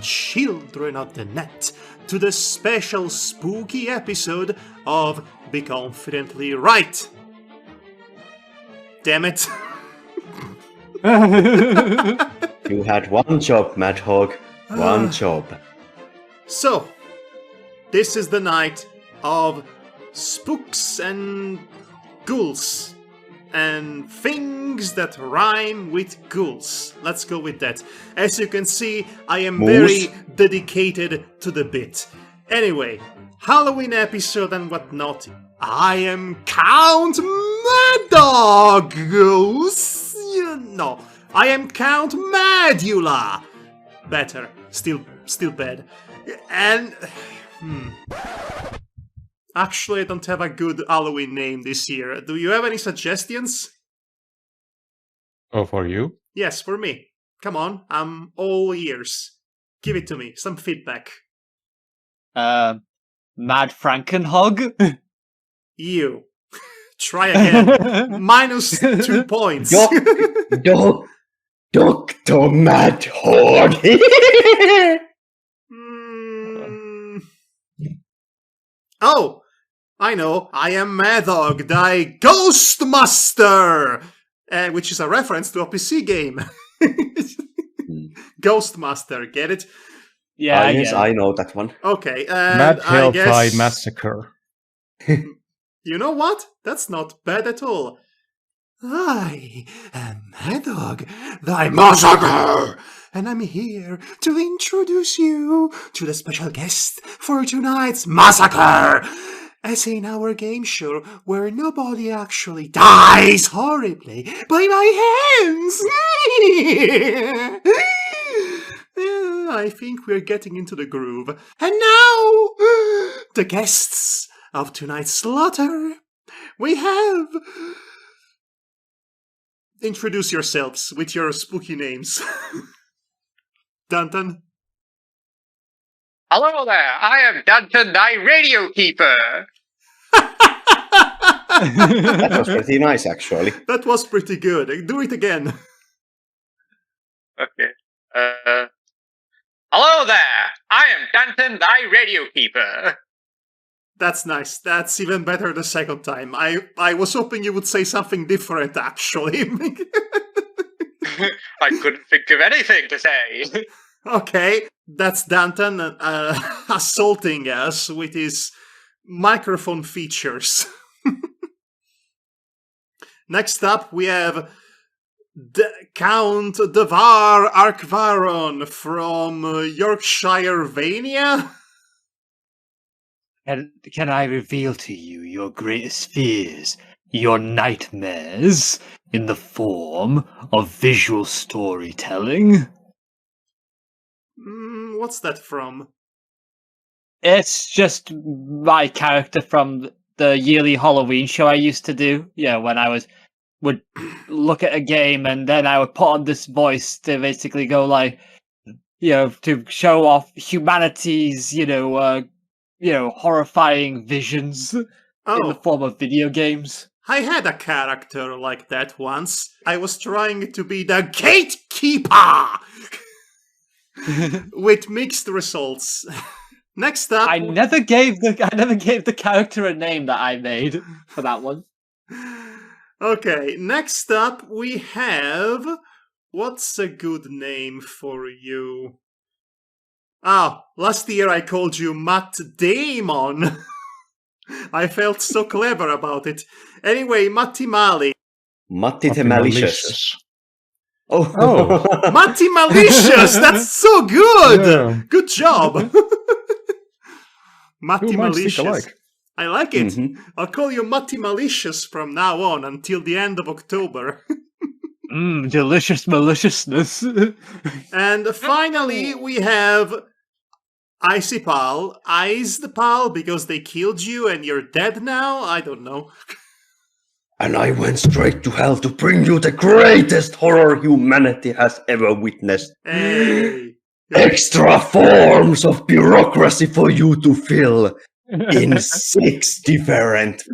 children of the net, to the special spooky episode of Be Confidently Right. Damn it. You had one job, Madhog. One job. So, this is the night of spooks and ghouls. And things that rhyme with ghouls. Let's go with that. As you can see, I am very dedicated to the bit. Anyway, Halloween episode and whatnot. I am Count Madhog. No, I am Count Madula. Better. Still bad. And... Actually, I don't have a good Halloween name this year. Do you have any suggestions? Oh, for you? Yes, for me. Come on, I'm all ears. Give it to me, some feedback. Mad Frankenhog? You. Try again. -2 points. Dr. Madhog. Oh, I know. I am Madhog, thy Ghost Master! Which is a reference to a PC game. Ghost Master, get it? Yeah, yes, I know that one. Okay, Mad I Hellfly guess... Massacre. You know what? That's not bad at all. I am Madhog, thy Massacre! And I'm here to introduce you to the special guest for tonight's massacre! As in our game show where nobody actually dies horribly by my hands! I think we're getting into the groove. And now, the guests of tonight's slaughter, we have... Introduce yourselves with your spooky names. Dunton. Hello there, I am Dunton, thy radio keeper. That was pretty nice, actually. That was pretty good. Do it again. Okay. Hello there, I am Dunton, thy radio keeper. That's nice. That's even better the second time. I was hoping you would say something different, actually. I couldn't think of anything to say. Okay, that's Danton assaulting us with his microphone features. Next up, we have Count Devar Arkvaron from Yorkshire, Vania. Can I reveal to you your greatest fears, your nightmares, in the form of visual storytelling? What's that from? It's just my character from the yearly Halloween show I used to do. Yeah, when I would look at a game and then I would put on this voice to basically go like, to show off humanity's, horrifying visions in the form of video games. I had a character like that once. I was trying to be the gatekeeper! With mixed results. Next up... I never gave the character a name that I made for that one. Okay, next up we have... What's a good name for you? Last year I called you Matt Damon. I felt so clever about it. Anyway, Matti Mali. Matti the Malicious. Oh. Matti Malicious! That's so good! Yeah. Good job! Matti Malicious. I like it. I'll call you Matti Malicious from now on until the end of October. Delicious maliciousness. And finally, we have Icy Pal. Iced Pal because they killed you and you're dead now? I don't know. And I went straight to hell to bring you the greatest horror humanity has ever witnessed. Hey. Extra forms of bureaucracy for you to fill in 6 different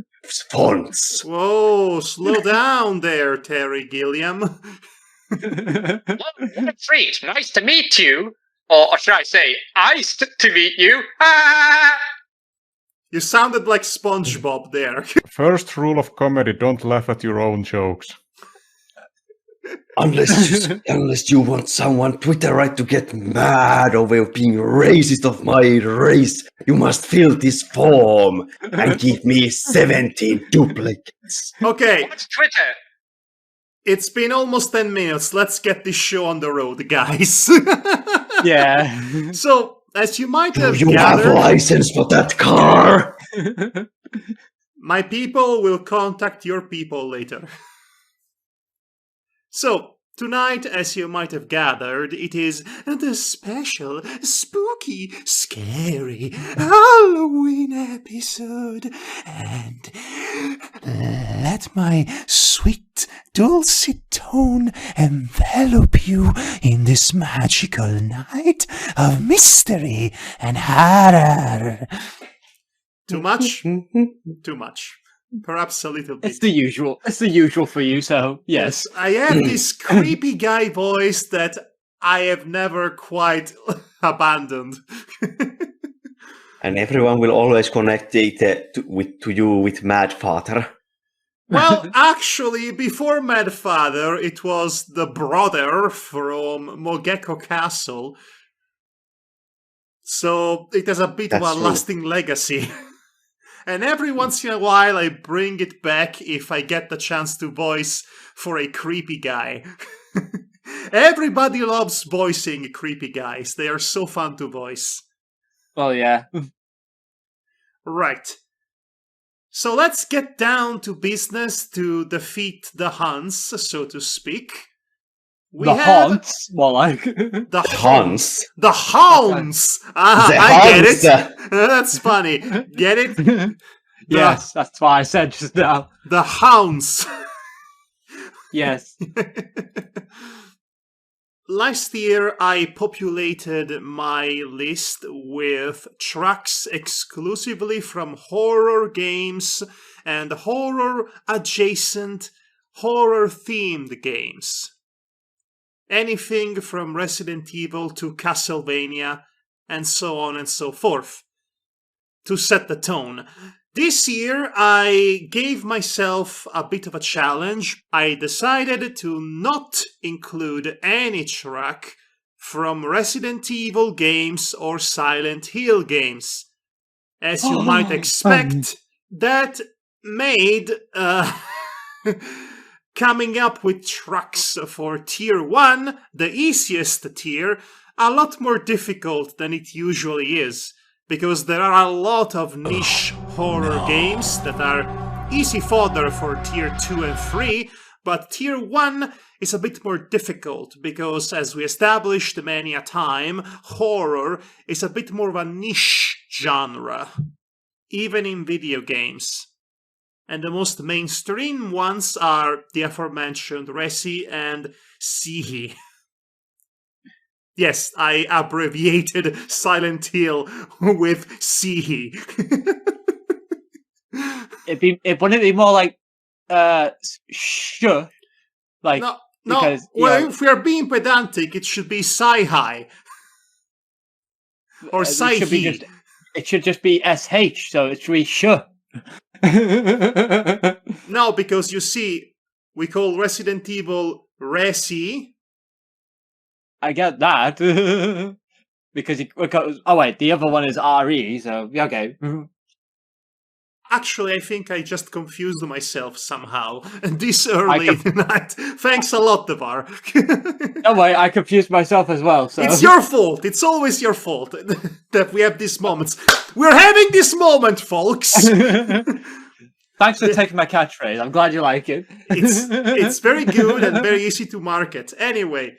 fonts. Whoa, slow down there, Terry Gilliam. What a treat. Nice to meet you. Or should I say, iced to meet you. Ah! You sounded like SpongeBob there. First rule of comedy, don't laugh at your own jokes. Unless you want someone Twitter right to get mad over being racist of my race, you must fill this form and give me 17 duplicates. Okay, What's Twitter? it's been almost 10 minutes. Let's get this show on the road, guys. Yeah. So, as you might Do have you have a gathered, license for that car? my people will contact your people later. So, tonight, as you might have gathered, it is the special, spooky, scary Halloween episode. And let my sweet, dulcet tone envelop you in this magical night of mystery and horror. Too much? Too much. Perhaps a little bit. It's the usual. It's the usual for you, so yes. I have this creepy guy voice that I have never quite abandoned. And everyone will always connect it to you with Mad Father. Well, actually, before Mad Father, it was the brother from Mogeko Castle. So it has a bit of That's a true. lasting legacy. And every once in a while, I bring it back if I get the chance to voice for a creepy guy. Everybody loves voicing creepy guys. They are so fun to voice. Well, yeah. Right. So let's get down to business to defeat the Huns, so to speak. The haunts, more like. The Huns. The hounds! Ah, The I get Huns. it! That's funny. Get it? Yes, that's what I said just now. The hounds! Yes. Last year, I populated my list with tracks exclusively from horror games and horror-adjacent, horror-themed games. Anything from Resident Evil to Castlevania, and so on and so forth, to set the tone. This year, I gave myself a bit of a challenge. I decided to not include any track from Resident Evil games or Silent Hill games. As you might expect, that made coming up with tracks for Tier 1, the easiest tier, a lot more difficult than it usually is. Because there are a lot of niche horror games that are easy fodder for Tier 2 and 3, but Tier 1 is a bit more difficult because, as we established many a time, horror is a bit more of a niche genre, even in video games. And the most mainstream ones are the aforementioned Resi and Sihi. Yes, I abbreviated Silent Hill with Sihi. It wouldn't be more like like No, because well, if we are being pedantic, it should be Sai-Hi. Or Sai-Hi. It should just be SH, so it's really No, because you see, we call Resident Evil Resi. I get that. because oh wait, the other one is RE, so okay. Actually, I think I just confused myself somehow this early in the night. Thanks a lot, Devar. Oh wait, I confused myself as well. So it's your fault. It's always your fault that we have these moments. We're having this moment, folks. Thanks for taking my catchphrase. I'm glad you like it. It's very good and very easy to market. Anyway,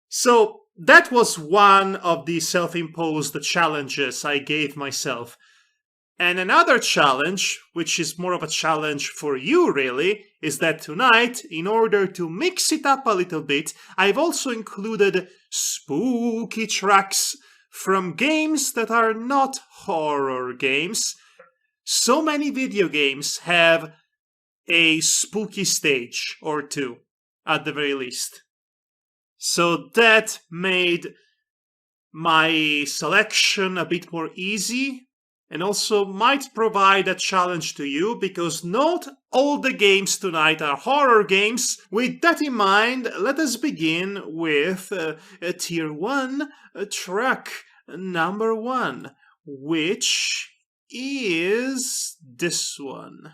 so that was one of the self-imposed challenges I gave myself. And another challenge, which is more of a challenge for you really, is that tonight, in order to mix it up a little bit, I've also included spooky tracks from games that are not horror games. So many video games have a spooky stage or two, at the very least. So that made my selection a bit more easy, and also might provide a challenge to you, because not all the games tonight are horror games. With that in mind, let us begin with Tier 1, track number 1, which is this one.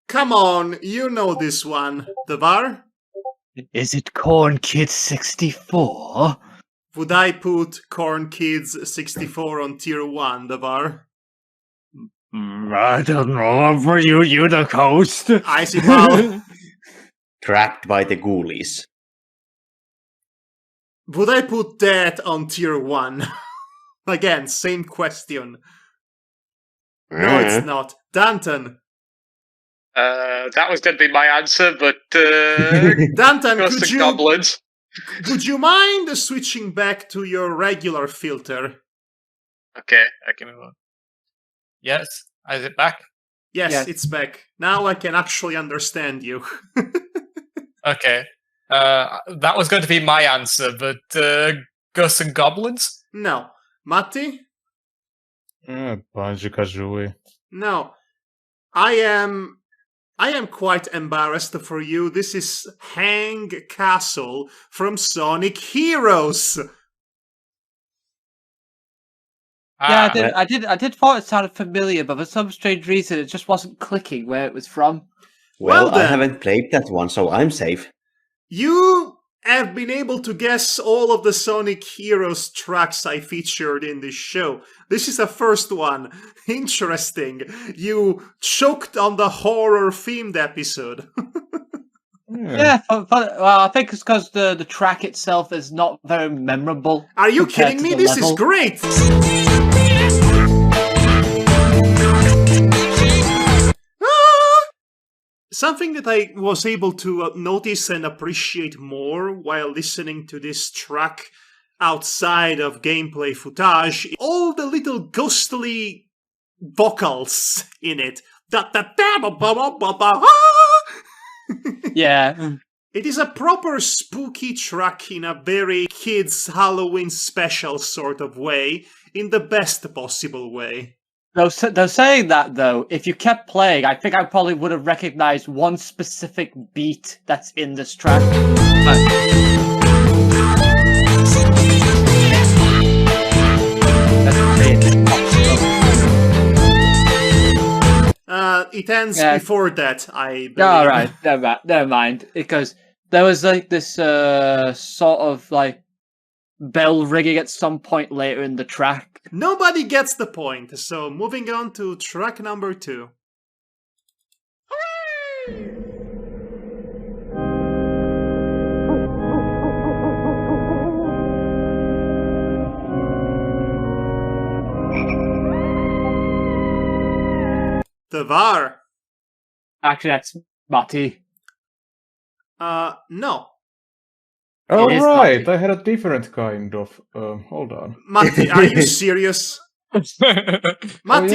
Come on, you know this one. Devar? Is it Corn Kid 64? Would I put Corn Kids 64 on Tier 1, Devar? I don't know. For you the host. Icy Pal? Trapped by the ghoulies. Would I put that on Tier 1? Again, same question. No, it's not. Danton. That was going to be my answer, but Danton, Ghosts and Goblins. could you mind switching back to your regular filter? Okay, I can move on. Yes, is it back? Yes, it's back. Now I can actually understand you. Okay. That was going to be my answer, but Ghosts and Goblins? No. Matti? Banjo-Kazooie. No. I am quite embarrassed for you. This is Hang Castle from Sonic Heroes. Yeah, I did thought it sounded familiar, but for some strange reason it just wasn't clicking where it was from. Well, Well I then. haven't played that one, so I'm safe. You have been able to guess all of the Sonic Heroes tracks I featured in this show. This is the first one. Interesting. You choked on the horror-themed episode. Yeah, but I think it's because the track itself is not very memorable. Are you compared kidding to me? the This is level. great! Ah! Something that I was able to notice and appreciate more while listening to this track outside of gameplay footage, all the little ghostly vocals in it. Yeah. It is a proper spooky track in a very kids' Halloween special sort of way, in the best possible way. Though saying that, though, if you kept playing, I think I probably would have recognized one specific beat that's in this track. It ends Yeah. before that, I believe. All right, never mind. Because there was like this sort of like bell ringing at some point later in the track. Nobody gets the point, so moving on to track number 2. The VAR. Actually, that's Matti. No. Oh, It is right. Matti. I had a different kind of. Hold on. Matti, are you serious? Matti,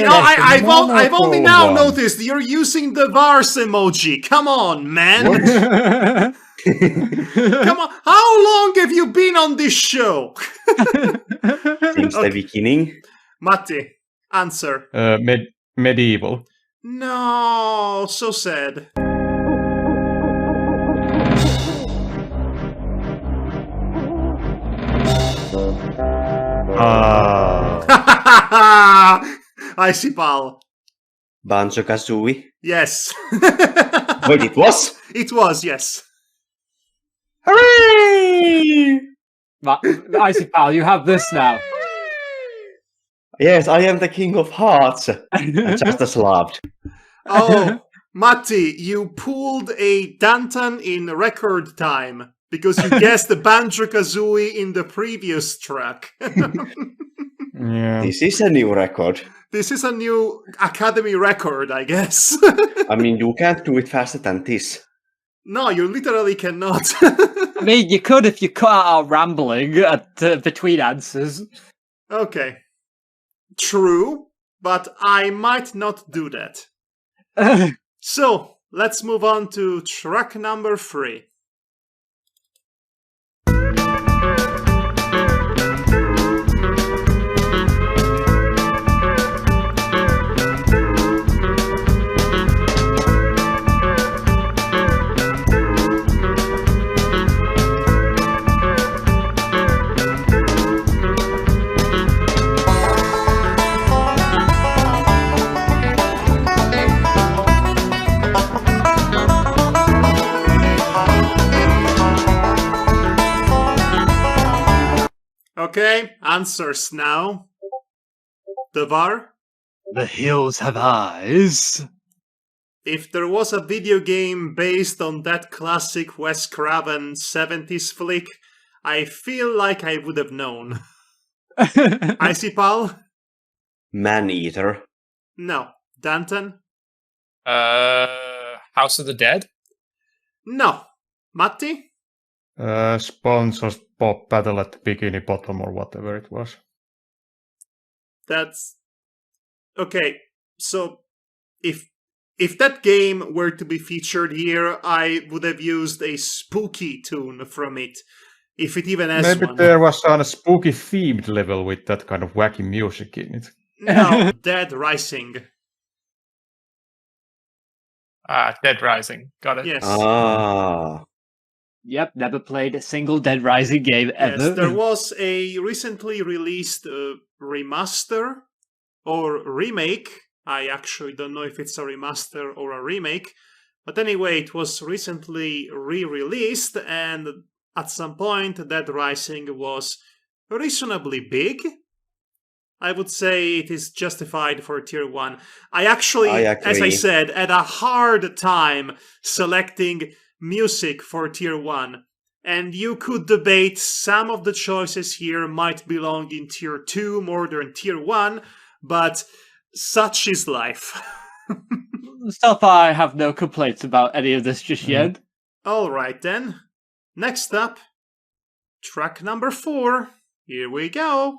yeah, I've monochrome only now one. noticed you're using the VARS emoji. Come on, man. Come on. How long have you been on this show? Since the beginning. Matti, answer. Medieval. No, so sad. Icy Pal. Banjo-Kazooie. Yes. Wait, it was? It was, yes. Hooray! Icy Pal, you have this now. Yes, I am the king of hearts. And just as loved. Oh, Matti, you pulled a Danton in record time. because you guessed the Banjo-Kazooie in the previous track. Yeah. This is a new record. This is a new Academy record, I guess. I mean, you can't do it faster than this. No, you literally cannot. I mean, you could if you cut out our rambling between answers. Okay. True, but I might not do that. So, let's move on to track number 3. Okay, answers now. Devar? The hills have eyes. If there was a video game based on that classic Wes Craven 70s flick, I feel like I would have known. Icy Pal? Man-eater. No. Danton? House of the Dead? No. Matti? Sponsors Pop Battle at the Bikini Bottom or whatever it was. That's... Okay, so if that game were to be featured here, I would have used a spooky tune from it. If it even has Maybe one. there was a spooky themed level with that kind of wacky music in it. No, Dead Rising. Dead Rising. Got it. Yes. Ah. Yep, never played a single Dead Rising game ever. Yes, there was a recently released remaster or remake. I actually don't know if it's a remaster or a remake. But anyway, it was recently re-released, and at some point Dead Rising was reasonably big. I would say it is justified for Tier 1. I agree. as I said, had a hard time selecting music for Tier 1. And you could debate some of the choices here might belong in Tier 2 more than Tier 1, but such is life. So far, I have no complaints about any of this just yet. Alright then. Next up, track number 4. Here we go.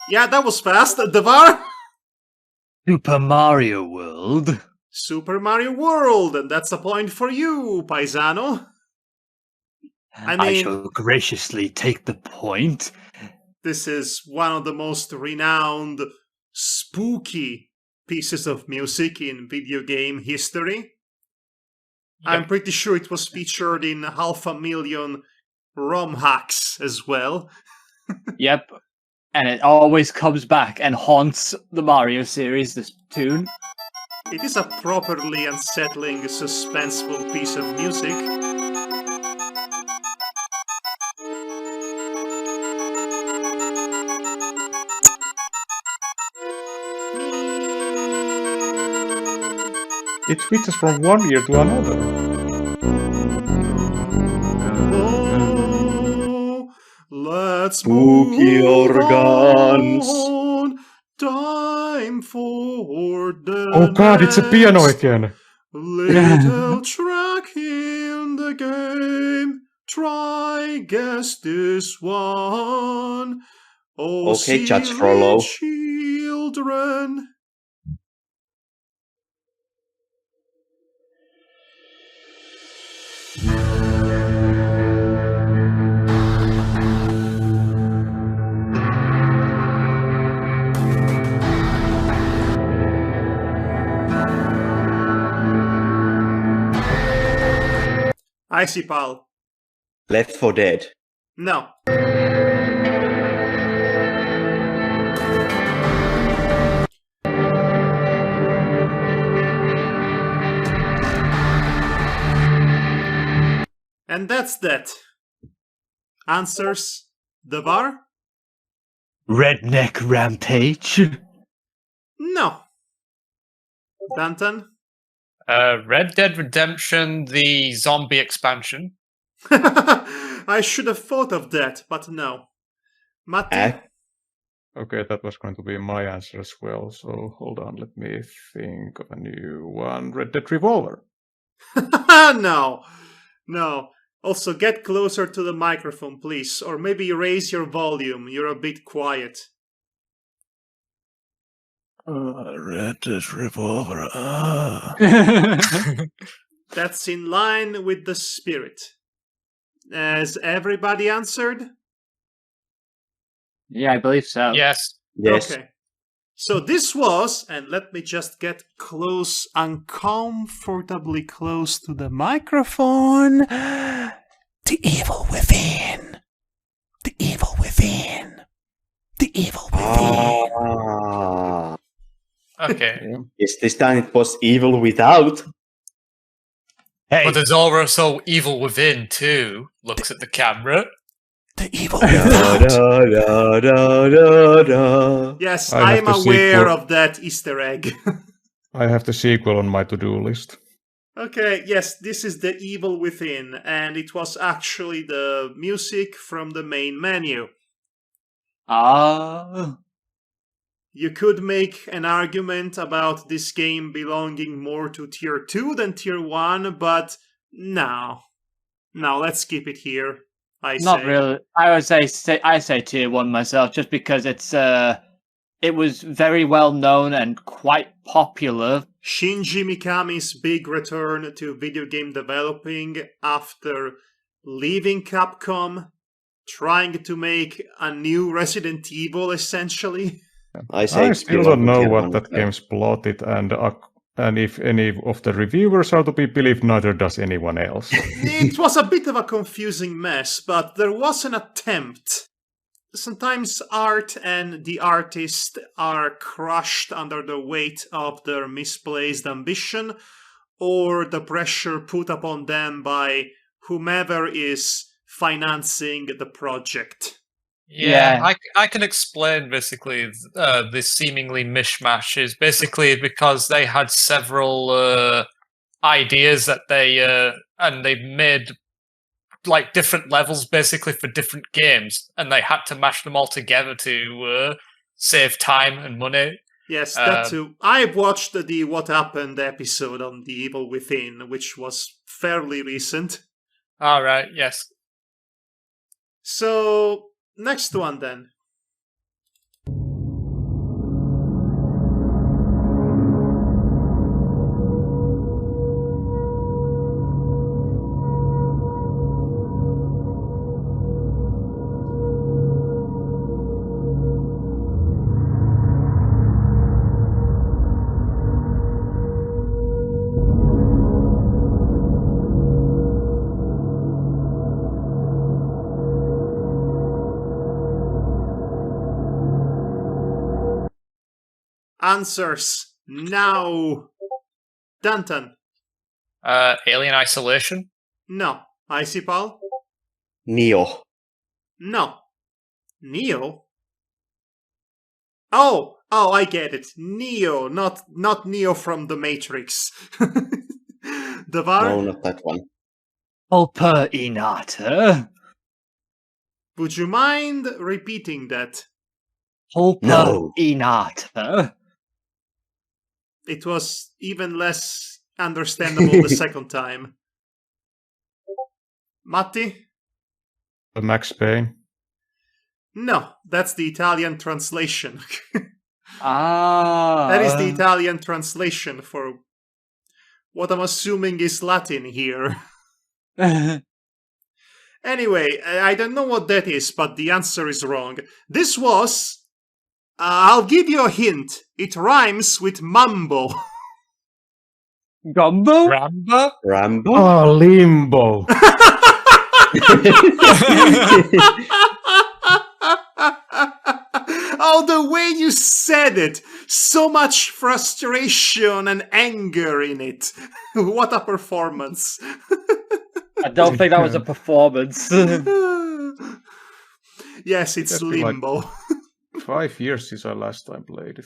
Yeah, that was fast. Devar? Super Mario World. Super Mario World, and that's a point for you, Paisano. I shall graciously take the point. This is one of the most renowned, spooky pieces of music in video game history. Yep. I'm pretty sure it was featured in 500,000 ROM hacks as well. Yep. And it always comes back and haunts the Mario series, this tune. It is a properly unsettling, suspenseful piece of music. It switches from one ear to another. Oh, let's Spooky move organs. on. Time for the Oh god, it's a piano next again! little track in the game. Try guess this one. Oh, Okay, Judge silly Frollo. children. Icy Pal. Left 4 Dead. No. And that's that. Answers? Devar? Redneck Rampage. No. Danton? Red Dead Redemption, the zombie expansion. I should have thought of that, but no. Matti? Okay, that was going to be my answer as well. So hold on, let me think of a new one. Red Dead Revolver. No. No. Also, get closer to the microphone, please. Or maybe raise your volume. You're a bit quiet. Red Dead Revolver. That's in line with the spirit. Has everybody answered? Yeah, I believe so. Yes. Yes. Okay. So this was, and let me just get close, uncomfortably close to the microphone. The evil within. The evil within. The evil within. Ah. Okay. Yes, this time it was evil without. Hey, But there's also Evil Within, too. Looks at the camera. The evil Da, without. da, da, da, da. Yes, I have I'm the aware sequel. of that Easter egg. I have the sequel on my to-do list. Okay, yes, this is the evil within, and it was actually the music from the main menu. You could make an argument about this game belonging more to tier 2 than tier 1, but no. No, let's keep it here. not really. I would say tier 1 myself, just because it was very well known and quite popular. Shinji Mikami's big return to video game developing after leaving Capcom, trying to make a new Resident Evil, essentially. I say I still don't know tier what one. that game's plotted, and if any of the reviewers are to be believed, neither does anyone else. It was a bit of a confusing mess, but there was an attempt. Sometimes art and the artist are crushed under the weight of their misplaced ambition or the pressure put upon them by whomever is financing the project. Yeah. I can explain basically this seemingly mishmash is basically because they had several ideas that and they made like different levels basically for different games, and they had to mash them all together to save time and money. Yes, that too. I've watched the What Happened episode on The Evil Within, which was fairly recent. All right, yes. So, next one then. Answers now. Danton. Alien Isolation. No. Icipal. Neo. No. Neo? Oh, I get it. Neo, not Neo from the Matrix. Devar? No, not that one. Pulper Inata. Would you mind repeating that? Pulper No. Inata. It was even less understandable the second time. Matti? Max Payne. No, that's the Italian translation. Ah. That is the Italian translation for what I'm assuming is Latin here. Anyway, I don't know what that is, but the answer is wrong. This was... I'll give you a hint. It rhymes with mambo. Gumbo? Rambo. Rambo? Oh, Limbo. Oh, the way you said it! So much frustration and anger in it. What a performance. I don't think that was a performance. Yes, it's That's been like- Limbo. 5 years since I last time played it.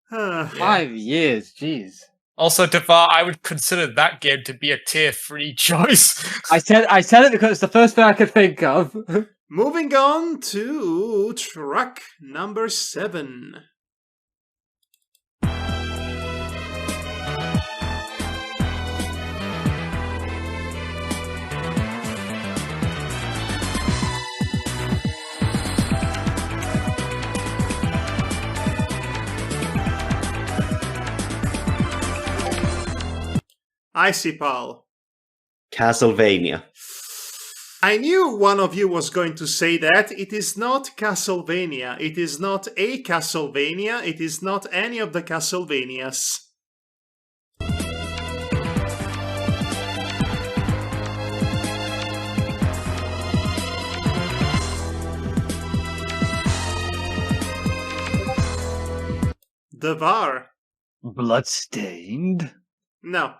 5 years, jeez. Also, Devar, I would consider that game to be a tier 3 choice. I said it because it's the first thing I could think of. Moving on to track number 7. Icy Pal. Castlevania. I knew one of you was going to say that. It is not Castlevania. It is not a Castlevania. It is not any of the Castlevanias. Devar. Bloodstained? No.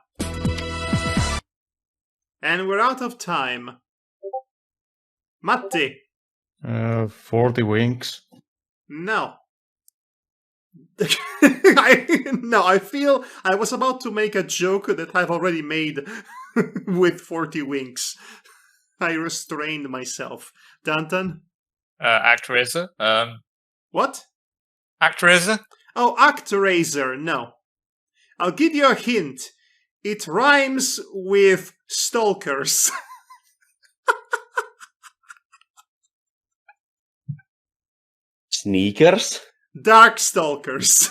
And we're out of time. Matti. 40 Winks. No. I feel I was about to make a joke that I've already made with 40 Winks. I restrained myself. Danton? Actraiser. What? Actraiser? Oh, Actraiser. No. I'll give you a hint. It rhymes with stalkers. Sneakers. Darkstalkers.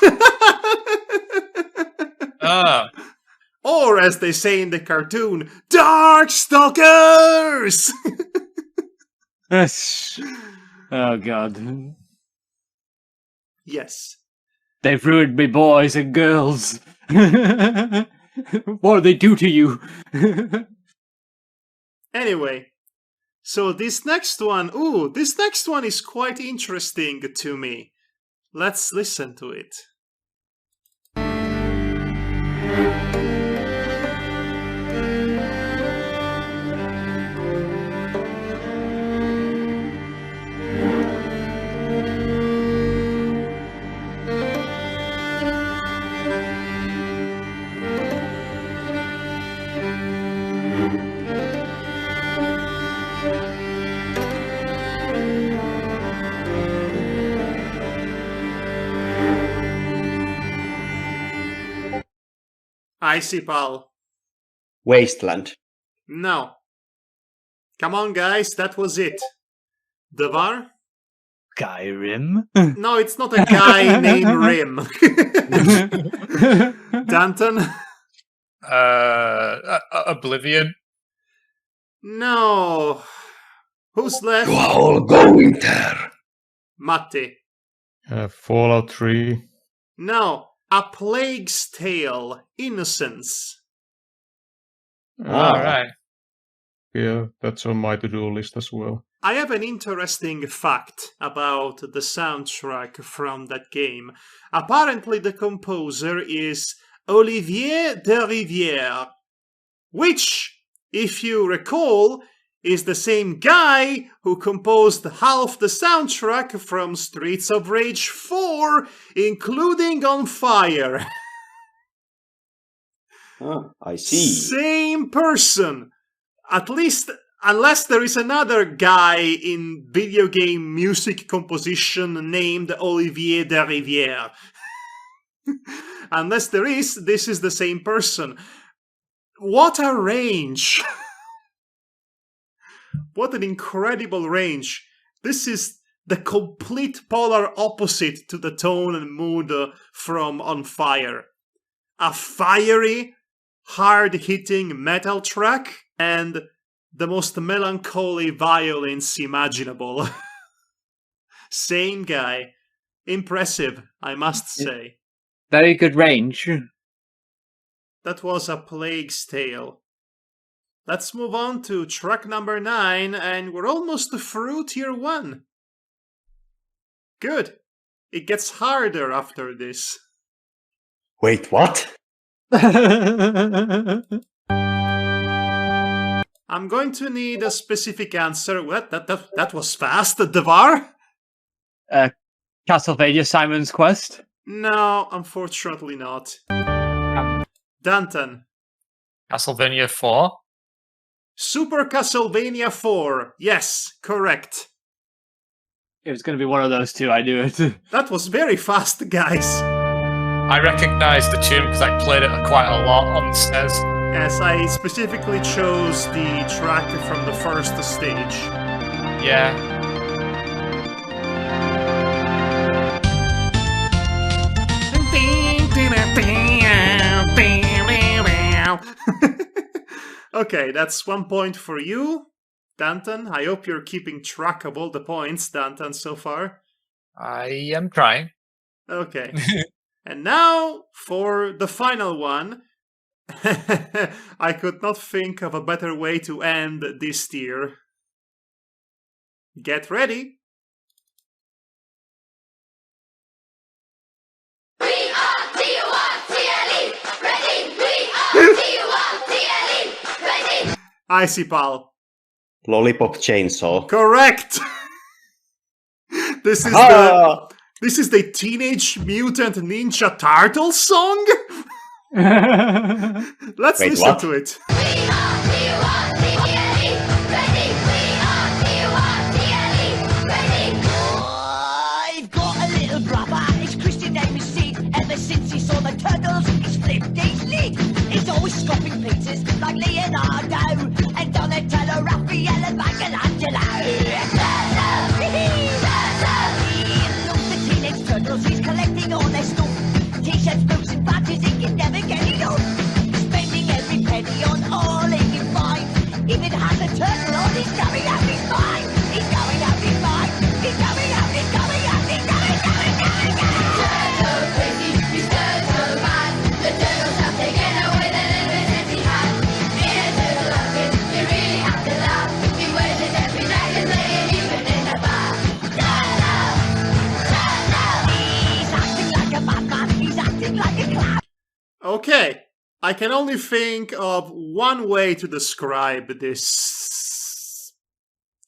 Or as they say in the cartoon, Darkstalkers! Oh god. Yes. They've ruined me, boys and girls. What do they do to you? Anyway, so this next one is quite interesting to me. Let's listen to it. Icy Pal. Wasteland. No. Come on, guys, that was it. Devar? Skyrim? No, it's not a guy named Rim. Danton? Oblivion. No. Who's left? You are all going there. Matti. Fallout 3. No. A Plague's Tale. Innocence. Alright. Yeah, that's on my to-do list as well. I have an interesting fact about the soundtrack from that game. Apparently the composer is Olivier de Rivière, which, if you recall, is the same guy who composed half the soundtrack from Streets of Rage 4, including On Fire. I see. Same person. At least, unless there is another guy in video game music composition named Olivier de Rivière. Unless there is, this is the same person. What a range! What an incredible range. This is the complete polar opposite to the tone and mood from On Fire. A fiery, hard-hitting metal track and the most melancholy violence imaginable. Same guy. Impressive, I must say. Very good range. That was A Plague's Tale. Let's move on to track number 9, and we're almost through tier 1. Good. It gets harder after this. Wait, what? I'm going to need a specific answer. What? That was fast, Devar? Castlevania Simon's Quest? No, unfortunately not. Danton. Castlevania 4. Super Castlevania 4. Yes, correct. It was going to be one of those two, I knew it. That was very fast, guys. I recognise the tune because I played it quite a lot on the SNES. As I specifically chose the track from the first stage. Yeah. Okay, that's 1 point for you, Danton. I hope you're keeping track of all the points, Danton, so far. I am trying. Okay. And now for the final one. I could not think of a better way to end this tier. Get ready. We are T-U-R-T-L-E, ready! We are T-U-R-T-L-E, ready! Icy Pal. Lollipop Chainsaw. Correct! This is Ah! This is the Teenage Mutant Ninja Turtles song? Let's Wait, listen what? to it. We are T-U-R-T-L-E, ready! We are T-U-R-T-L-E, ready! I've got a little brother, his Christian name is Sid. Ever since he saw the turtles, he's flipped his lid. He's always scoffing pizzas like Leonardo and Donatello, Raphael and Michelangelo. He loves the Teenage Turtles, he's collecting all their stuff. T-shirts, boots and badges, he can never get enough. Spending every penny on all he can find. If it has a turtle on, he's going out his mind. He's going out his mind. He's going out, he's going out, he's going. Turtle crazy, he's turtle mad. The turtles have taken away the little empty hat. In a turtle outfit, you really have to laugh. He wears it every night and playing even in the bar. He's acting like a madman. He's acting like a clown. Okay, I can only think of one way to describe this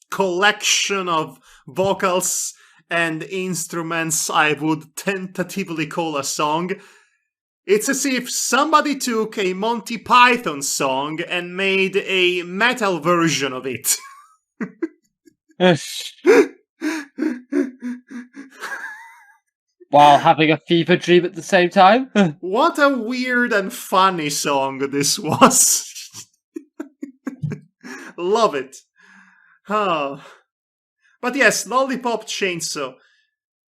collection of vocals and instruments I would tentatively call a song. It's as if somebody took a Monty Python song and made a metal version of it. While having a fever dream at the same time. What a weird and funny song this was. Love it. Oh. But yes, Lollipop Chainsaw.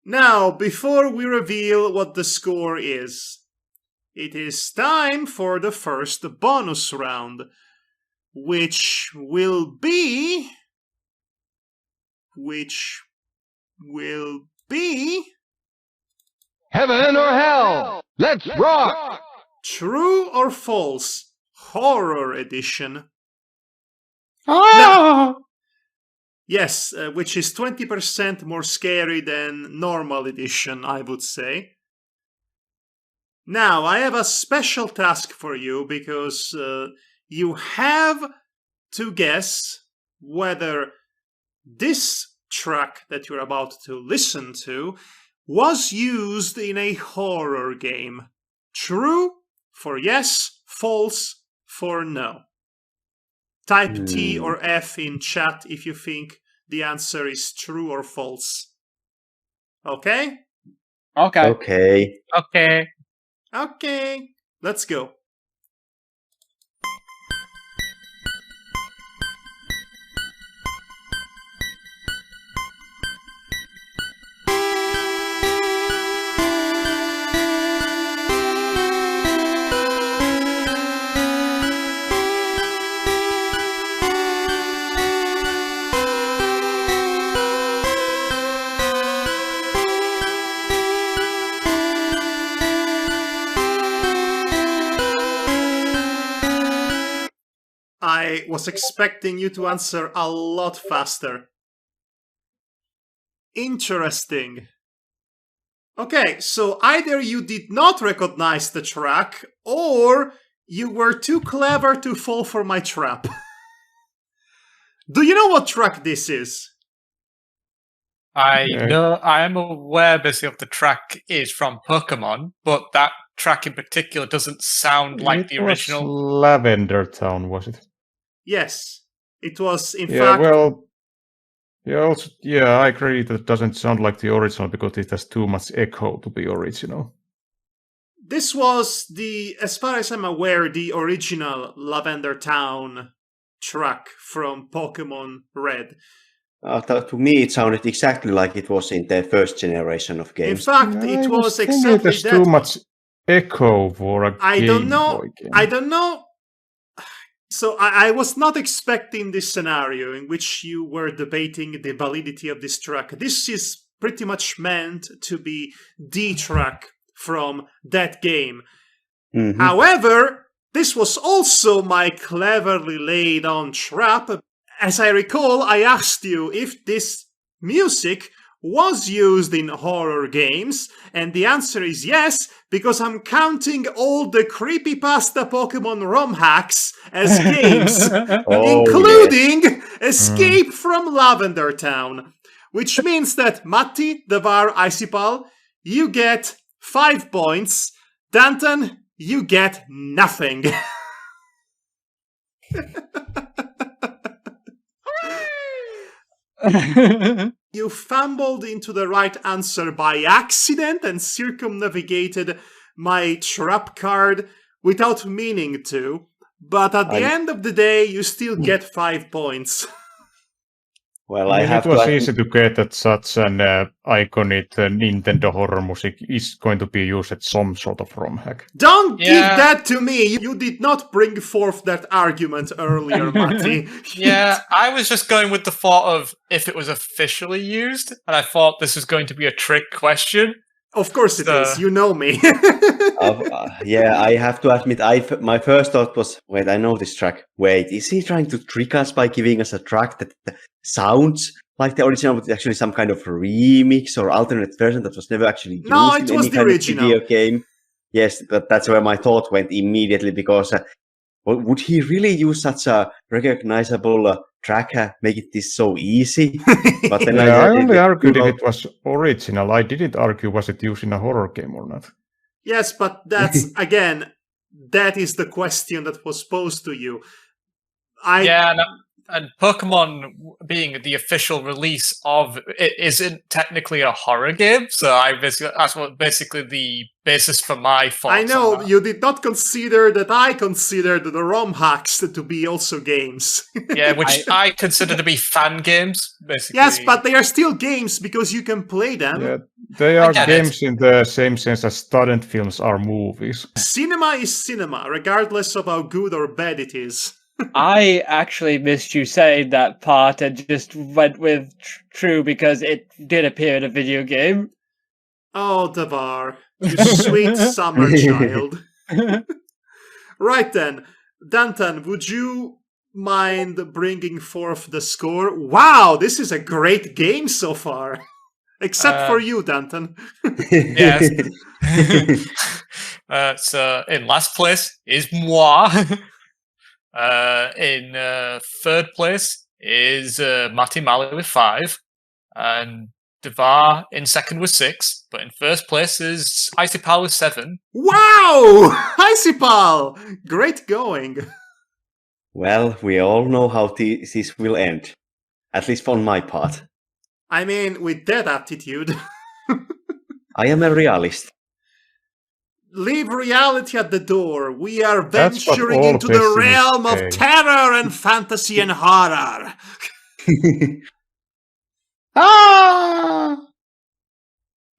Now, before we reveal what the score is, it is time for the first bonus round, which will be... Heaven or hell? Let's rock! True or False Horror Edition. Ah! Yes, which is 20% more scary than normal edition, I would say. Now, I have a special task for you because you have to guess whether this track that you're about to listen to was used in a horror game. True for yes, false for no. Type T or F in chat if you think the answer is true or false. Okay? Okay. Okay. Okay. Okay, let's go. I was expecting you to answer a lot faster. Interesting. Okay, so either you did not recognize the track, or you were too clever to fall for my trap. Do you know what track this is? I Okay. know I am aware basically of the track is from Pokemon, but that track in particular doesn't sound like the original. It was Lavender Town, was it? Yes, it was in Yeah, fact. well, I agree that it doesn't sound like the original because it has too much echo to be original. This was as far as I'm aware, the original Lavender Town track from Pokemon Red. To me, it sounded exactly like it was in the first generation of In games. fact, it was thinking exactly there's that too one. much echo for a I Game don't know. Boy game. I don't know. So I was not expecting this scenario in which you were debating the validity of this track. This is pretty much meant to be the track from that game. Mhm. However, this was also my cleverly laid on trap. As I recall, I asked you if this music was used in horror games, and the answer is yes, because I'm counting all the creepypasta Pokemon ROM hacks as games, Oh, including Escape from Lavender Town, which means that Matti, Devar, Icipal, you get 5 points. Danton, you get nothing. You fumbled into the right answer by accident and circumnavigated my trap card without meaning to, but at the end of the day, you still get 5 points. Well, I I mean, have it was to easy to get that such an iconic Nintendo horror music is going to be used at some sort of ROM hack. Don't give Yeah. that to me! You did not bring forth that argument earlier, Matti. Yeah, I was just going with the thought of if it was officially used, and I thought this was going to be a trick question. Of course it is. You know me. Yeah, I have to admit, my first thought was, wait, I know this track. Wait, is he trying to trick us by giving us a track that sounds like the original, but actually some kind of remix or alternate version that was never actually used No, in it was any the kind original. of video game? Yes, but that's where my thought went immediately, because would he really use such a recognizable track, make it this so easy? But then I only argued if it was original. I didn't argue was it used in a horror game or not. Yes, but that's, again, that is the question that was posed to you. And Pokemon being the official release of it isn't technically a horror game, so that's what basically the basis for my thoughts. I know on that. you did not consider that I considered the ROM hacks to be also games. Yeah, which I consider to be fan games, basically. Yes, but they are still games because you can play them. Yeah, they are get it. games in the same sense as student films are movies. Cinema is cinema, regardless of how good or bad it is. I actually missed you saying that part and just went with true because it did appear in a video game. Oh, Devar, you sweet summer child. Right then, Danton, would you mind bringing forth the score? Wow, this is a great game so far. Except for you, Danton. Yes. So in last place is moi. In third place is Matti Mali with 5, and Devar in second with 6. But in first place is Icipal with 7. Wow! Icipal! Great going. Well, we all know how this will end. At least on my part. I mean, with that attitude. I am a realist. Leave reality at the door. We are That's what venturing all into the pessimists realm of say. terror and fantasy and horror.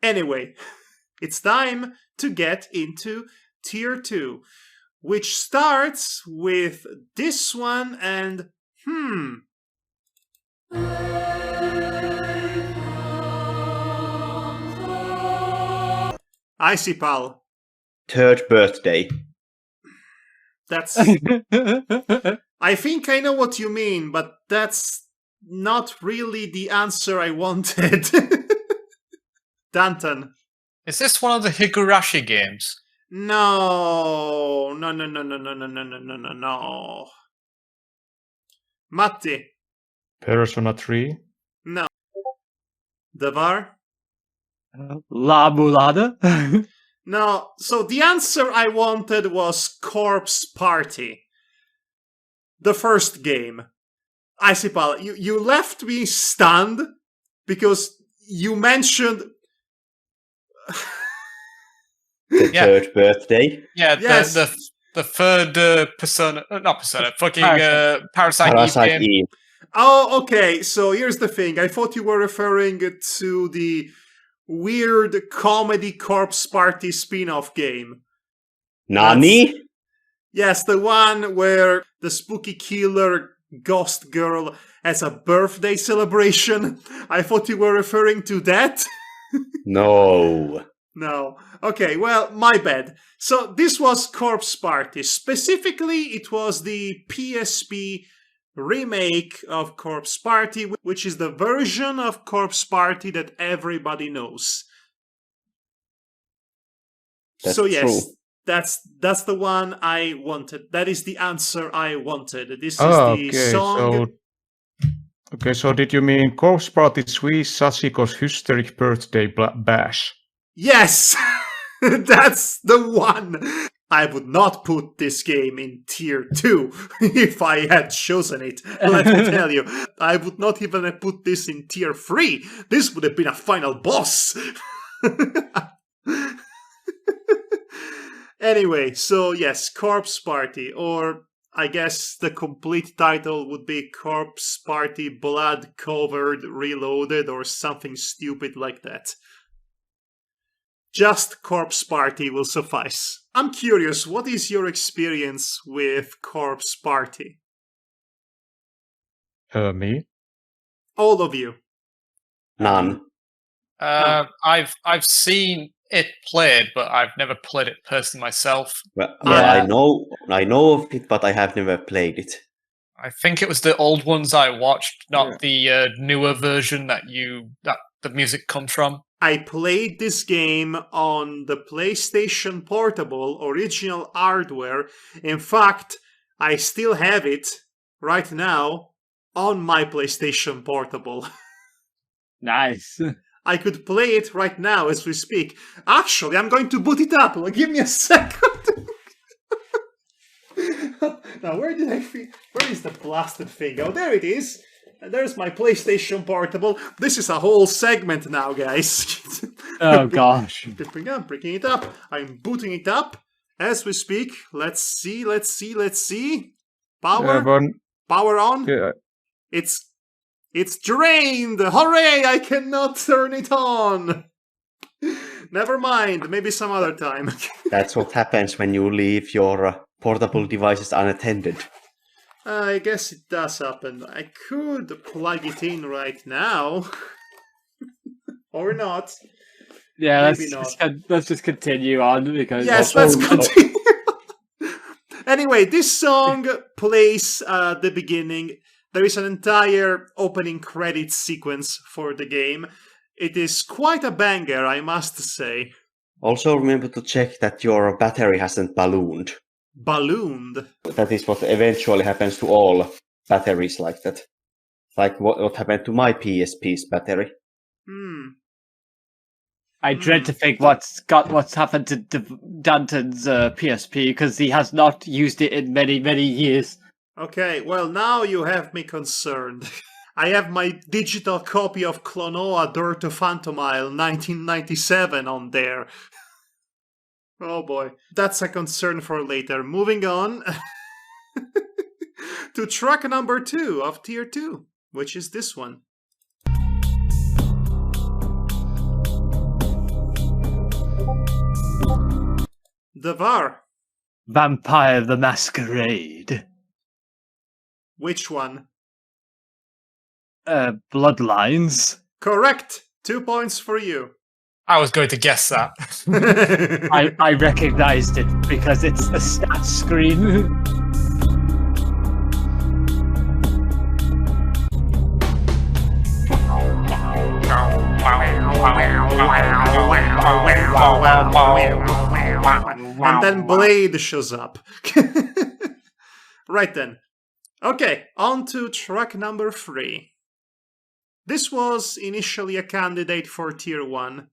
Anyway, it's time to get into Tier 2, which starts with this one and Icipal. Third birthday. That's. I think I know what you mean, but that's not really the answer I wanted. Danton. Is this one of the Higurashi games? No. Matti. Persona 3? No. Devar. La Mulada? No, so the answer I wanted was Corpse Party. The first game. Aisipal, you left me stunned because you mentioned... The Yeah. third birthday. Yeah, Yes. the third Persona, not Persona, fucking Parasite Eve Parasite game. Eve. Oh, okay, so here's the thing. I thought you were referring to the weird comedy Corpse Party spin-off game. Nani? Yes, the one where the spooky killer ghost girl has a birthday celebration. I thought you were referring to that. No. No. Okay, well, my bad. So this was Corpse Party. Specifically, it was the PSP remake of Corpse Party, which is the version of Corpse Party that everybody knows. That's So yes, true. that's the one I wanted. That is the answer I wanted. This is Ah, the okay, song. so did you mean Corpse Party 3 Sachiko's Hysteric Birthday Bash? Yes, that's the one. I would not put this game in tier 2 if I had chosen it. Let me tell you, I would not even have put this in tier 3. This would have been a final boss. Anyway, so yes, Corpse Party, or I guess the complete title would be Corpse Party Blood Covered Reloaded or something stupid like that. Just Corpse Party will suffice. I'm curious, what is your experience with Corpse Party? Me? All of you. None. I've seen it played, but I've never played it personally myself. Well, Yeah. I know of it, but I have never played it. I think it was the old ones I watched, not the newer version that the music comes from. I played this game on the PlayStation Portable original hardware. In fact, I still have it right now on my PlayStation Portable. Nice. I could play it right now as we speak. Actually, I'm going to boot it up. Give me a second. Now, where is the blasted thing? Oh, there it is. And there's my PlayStation Portable. This is a whole segment now, guys. Oh gosh. I'm breaking it up. I'm booting it up as we speak. Let's see. Power on. Yeah. It's drained. Hooray! I cannot turn it on. Never mind. Maybe some other time. That's what happens when you leave your portable devices unattended. I guess it does happen. I could plug it in right now. Or not. Yeah, Maybe let's just continue on because Yes, let's continue. Anyway, this song plays at the beginning. There is an entire opening credits sequence for the game. It is quite a banger, I must say. Also remember to check that your battery hasn't ballooned. Ballooned. That is what eventually happens to all batteries like that. Like what happened to my PSP's battery. I dread to think what's happened to Danton's PSP because he has not used it in many years. Okay, well, now you have me concerned. I have my digital copy of Clonoa Dirt to Phantomile 1997 on there. Oh boy, that's a concern for later. Moving on to track number 2 of Tier 2, which is this one. The VAR. Vampire the Masquerade. Which one? Bloodlines. Correct. 2 points for you. I was going to guess that. I recognized it because it's the stat screen. And then Blade shows up. Right then. Okay, on to track number 3. This was initially a candidate for Tier 1.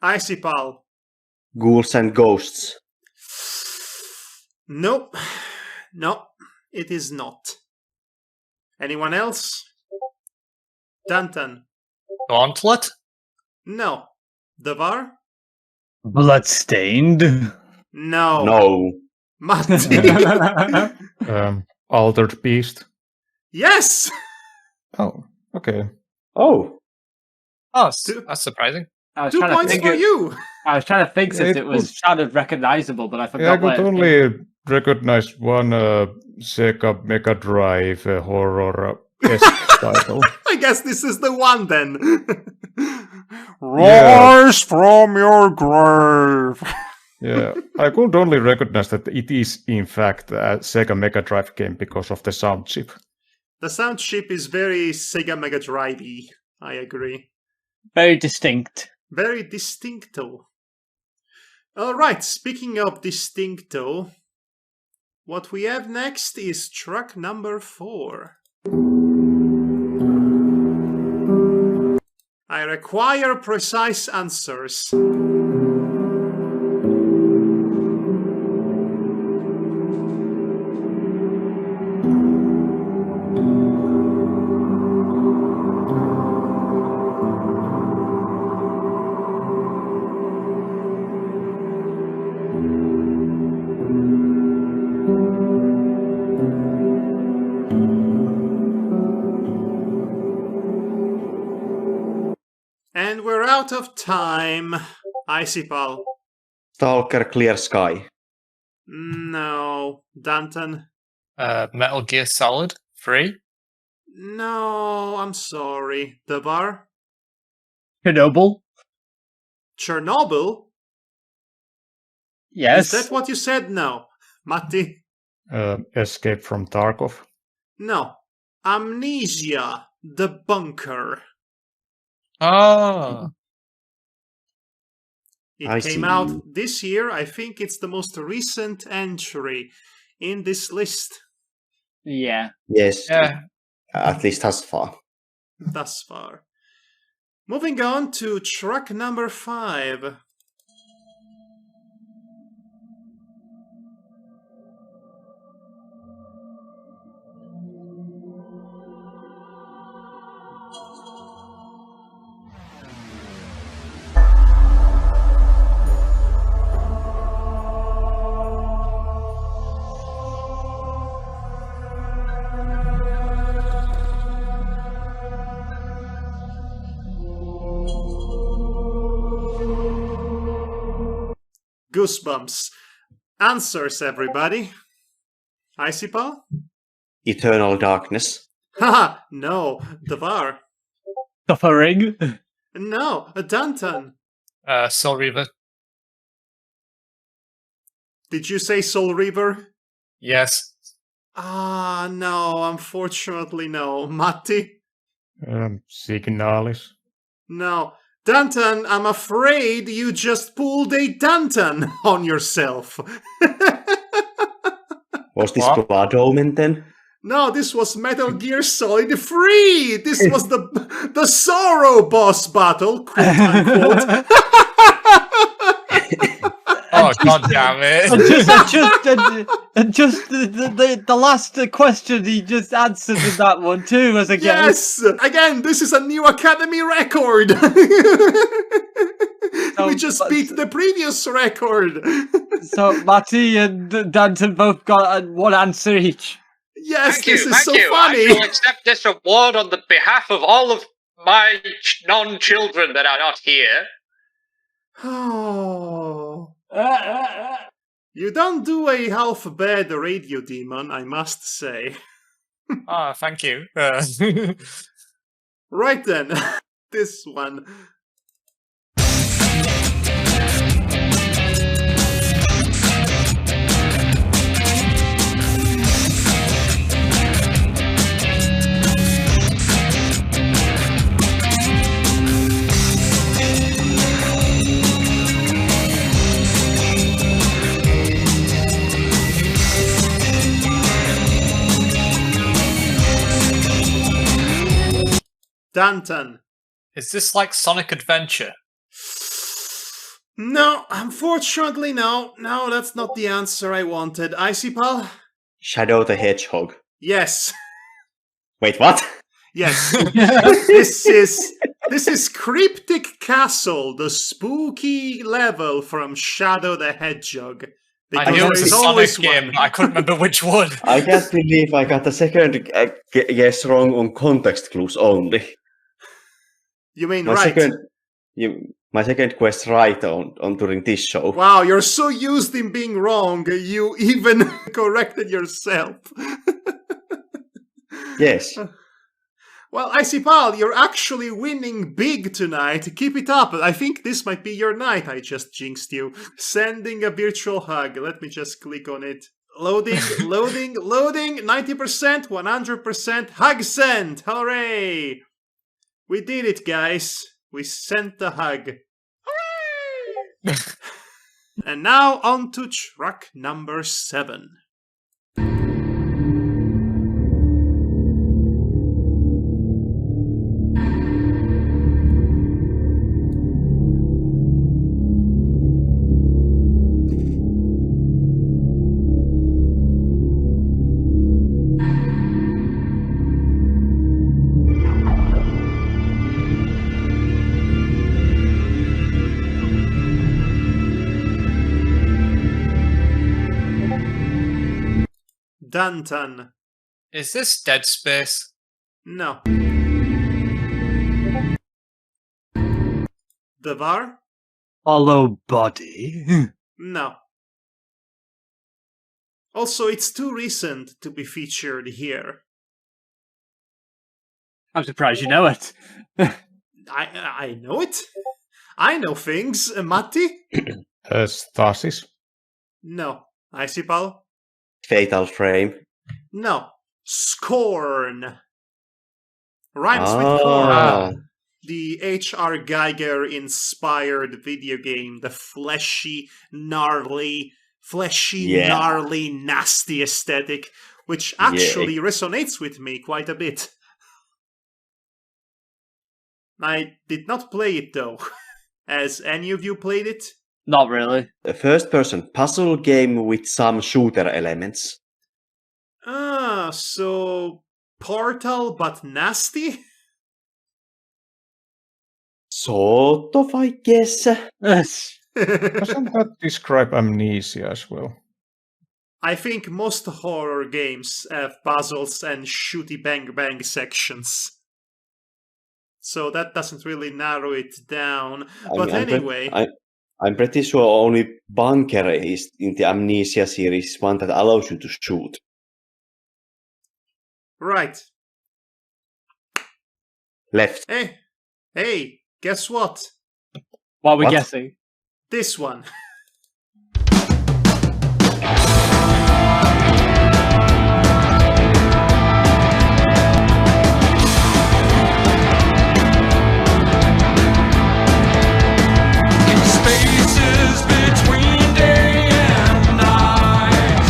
Icipal. Ghouls and ghosts. Nope. No, it is not. Anyone else? Dantan. Gauntlet? No. Devar? Bloodstained. No. No. Matti. Altered Beast. Yes! Oh, okay. Oh. Oh, Two- that's surprising. I was 2 trying to points think for it- you. I was trying to think since It it was sounded recognizable, but I Yeah, I forgot what could it only recognize one Sega Mega Drive horror title. I guess this is the one then. Yeah. Rise from your grave. Yeah, I could only recognize that it is in fact a Sega Mega Drive game because of the sound chip. The sound chip is very Sega Mega Drive-y. I agree. very distinct. Very distincto. Alright, speaking of distincto, what we have next is track number 4. I require precise answers. And we're out of time. Icipal. Stalker Clear Sky. No. Danton. Metal Gear Solid 3? No, I'm sorry. Devar. Chernobyl. Chernobyl? Yes. Is that what you said? No. Matti? Escape from Tarkov. No. Amnesia. The Bunker. Oh. It I came see. out this year. I think it's the most recent entry in this list Yeah. Yes. Yeah. At least thus far. thus far. Moving on to track number 5. Goosebumps. Answers, everybody. Icipal? Eternal Darkness. Haha, no. Devar? Suffering. No. Danton? Soul Reaver? Did you say Soul Reaver? Yes. Ah, no. Unfortunately, no. Matti? Signalis. No. Danton, I'm afraid you just pulled a Danton on yourself. Was this What? Blood Omen then? No, this was Metal Gear Solid 3! This was the Sorrow boss battle, quote unquote. Oh, god damn it. And just the last question he just answered with that one too as a guess. Yes! Again, this is a new Academy record! We just beat the previous record! So Matty and Danton both got one answer each. Yes, Thank this you, is thank so you. funny! I shall accept this award on the behalf of all of my non-children that are not here. Oh. You don't do a half bad radio demon, I must say. Oh, thank you. Right then, this one. Is this like Sonic Adventure? No, unfortunately, no. No, that's not the answer I wanted. Icy Pal? Shadow the Hedgehog. Yes. Wait, what? Yes. This is Cryptic Castle, the spooky level from Shadow the Hedgehog. I Because knew it there was a is Sonic always game, one. but I couldn't remember which one. I can't believe I got the second guess wrong on context clues only. You mean My right? my second quest right on during this show. Wow, you're so used in being wrong, you even corrected yourself. Yes. Well, Icy Pal, you're actually winning big tonight. Keep it up. I think this might be your night. I just jinxed you. Sending a virtual hug. Let me just click on it. Loading, loading, loading. 90%, 100%. Hug sent. Hooray! We did it, guys. We sent the hug. Hooray! And now on to truck number 7. Danton. Is this Dead Space? No. Devar? Hollow body. No. Also, it's too recent to be featured here. I'm surprised you know it. I know it. I know things. Matti? Stasis. No. Icy Pal? Fatal Frame. No. Scorn. Rhymes with Ah. corn. The H.R. Geiger inspired video game. The fleshy, gnarly, nasty aesthetic, which actually resonates with me quite a bit. I did not play it though. Has any of you played it? Not really. A first-person puzzle game with some shooter elements. Ah, so Portal but nasty? Sort of, I guess. Yes. Doesn't that describe Amnesia as well? I think most horror games have puzzles and shooty bang bang sections. So that doesn't really narrow it down. I'm pretty sure only Bunker is in the Amnesia series one that allows you to shoot. Right. Left. Hey, guess what? What are we What? guessing? This one. Spaces between day and night,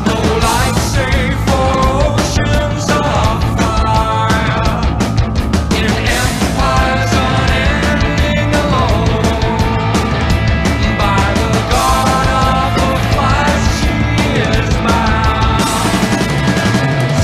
no light save for oceans of fire, in empires unending alone, by the god of the flash she is bound.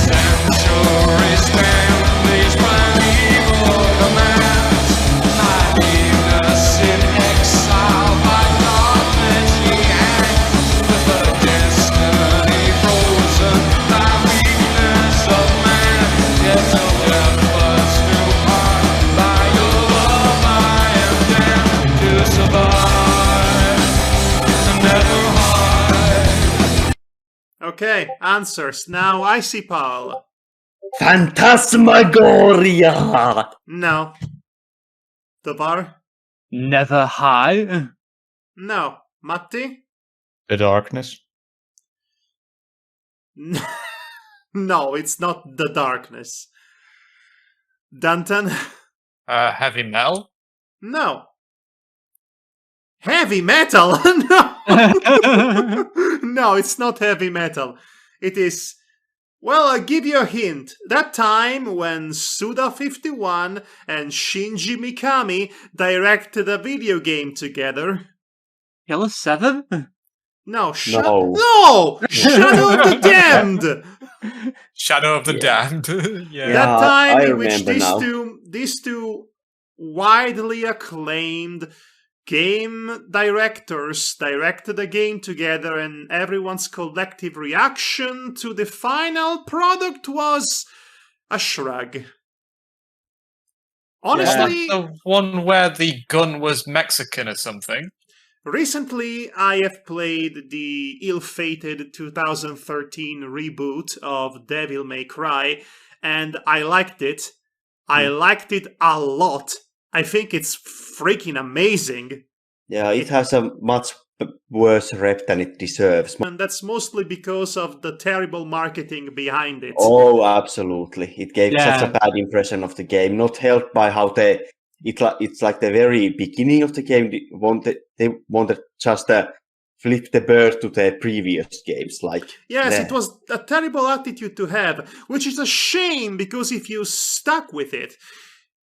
Centuries span these primeval commands, naiveness in exile by darkness she hangs, with her destiny frozen by weakness of man, yet till death was too hard, by your love I am damned to survive, and never hide. Okay, answers. Now, Icy Pal. Phantasmagoria! No. Devar? Never high. No. Matti? The Darkness. No, it's not the darkness. Danton? Heavy Metal? No. Heavy metal? No! No, it's not heavy metal. It is Well, I'll give you a hint. That time when Suda51 and Shinji Mikami directed a video game together. Killer 7? No, No. Shadow of the Damned! Shadow of the Yeah. Damned. Yeah. That time I in which remember now. these two widely acclaimed game directors directed a game together, and everyone's collective reaction to the final product was a shrug. Honestly, The one where the gun was Mexican or something. recently I have played the ill-fated 2013 reboot of Devil May Cry, and I liked it. I liked it a lot. I think it's freaking amazing. Yeah, it has a much worse rep than it deserves. And that's mostly because of the terrible marketing behind it. Oh, absolutely. It gave Yeah. such a bad impression of the game, not helped by how it's like the very beginning of the game. They wanted just to flip the bird to the previous games. Like Yes, the- it was a terrible attitude to have, which is a shame because if you stuck with it,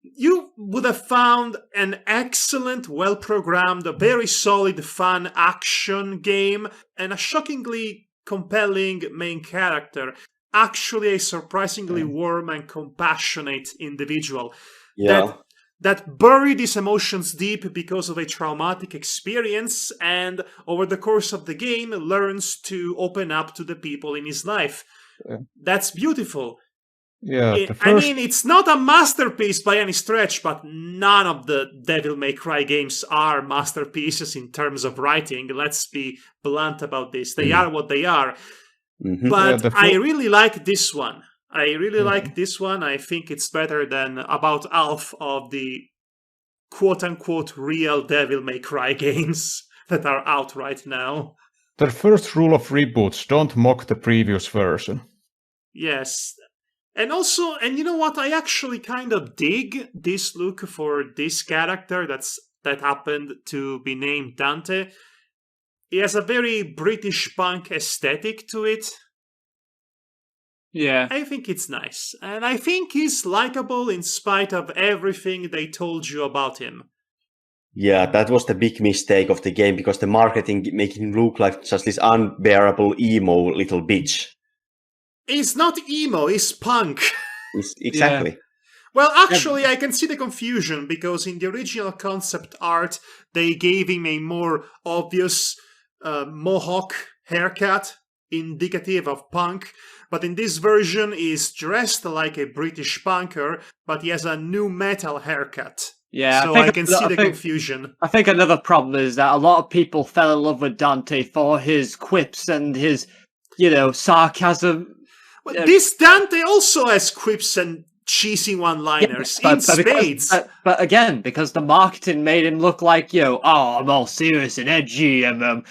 you would have found an excellent, well-programmed, very solid, fun action game and a shockingly compelling main character. Actually, a surprisingly warm and compassionate individual. yeah. That buried his emotions deep because of a traumatic experience and over the course of the game learns to open up to the people in his life. Yeah. That's beautiful. Yeah, the I first mean, it's not a masterpiece by any stretch, but none of the Devil May Cry games are masterpieces in terms of writing. Let's be blunt about this. They are what they are. Mhm. But the I fir- really like this one. I really like this one. I think it's better than about half of the quote-unquote real Devil May Cry games that are out right now. the first rule of reboots: don't mock the previous version. Yes. And also, and you know what? I actually kind of dig this look for this character that happened to be named Dante. He has a very British punk aesthetic to it. Yeah. I think it's nice. And I think he's likable in spite of everything they told you about him. Yeah, that was the big mistake of the game because the marketing making him look like just this unbearable emo little bitch. He's not emo, he's punk. Exactly. Well, actually, I can see the confusion because in the original concept art, they gave him a more obvious mohawk haircut, indicative of punk. But in this version, he's dressed like a British punker, but he has a new metal haircut. Yeah, So I can see the confusion. I think another problem is that a lot of people fell in love with Dante for his quips and his, sarcasm. Well, this Dante also has quips and cheesy one-liners in spades. But again, because the marketing made him look like, I'm all serious and edgy and Can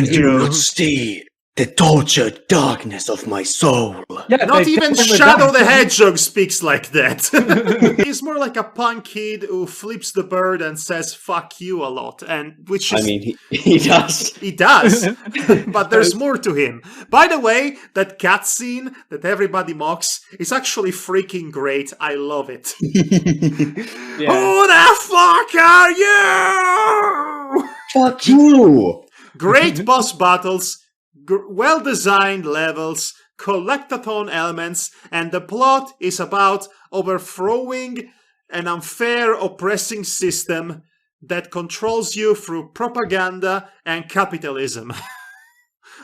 you not see the tortured darkness of my soul? Yeah, Not even Shadow the Hedgehog speaks like that. He's more like a punk kid who flips the bird and says "fuck you" a lot, and which is, I mean, he does. he does, but there's more to him. By the way, that cutscene that everybody mocks is actually freaking great. I love it. Yeah. Who the fuck are you? Fuck you! Great boss battles, well-designed levels, collectathon elements, and the plot is about overthrowing an unfair oppressing system that controls you through propaganda and capitalism.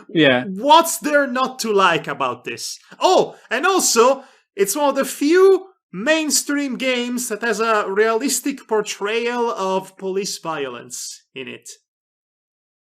Yeah. What's there not to like about this? Oh, and also, it's one of the few mainstream games that has a realistic portrayal of police violence in it.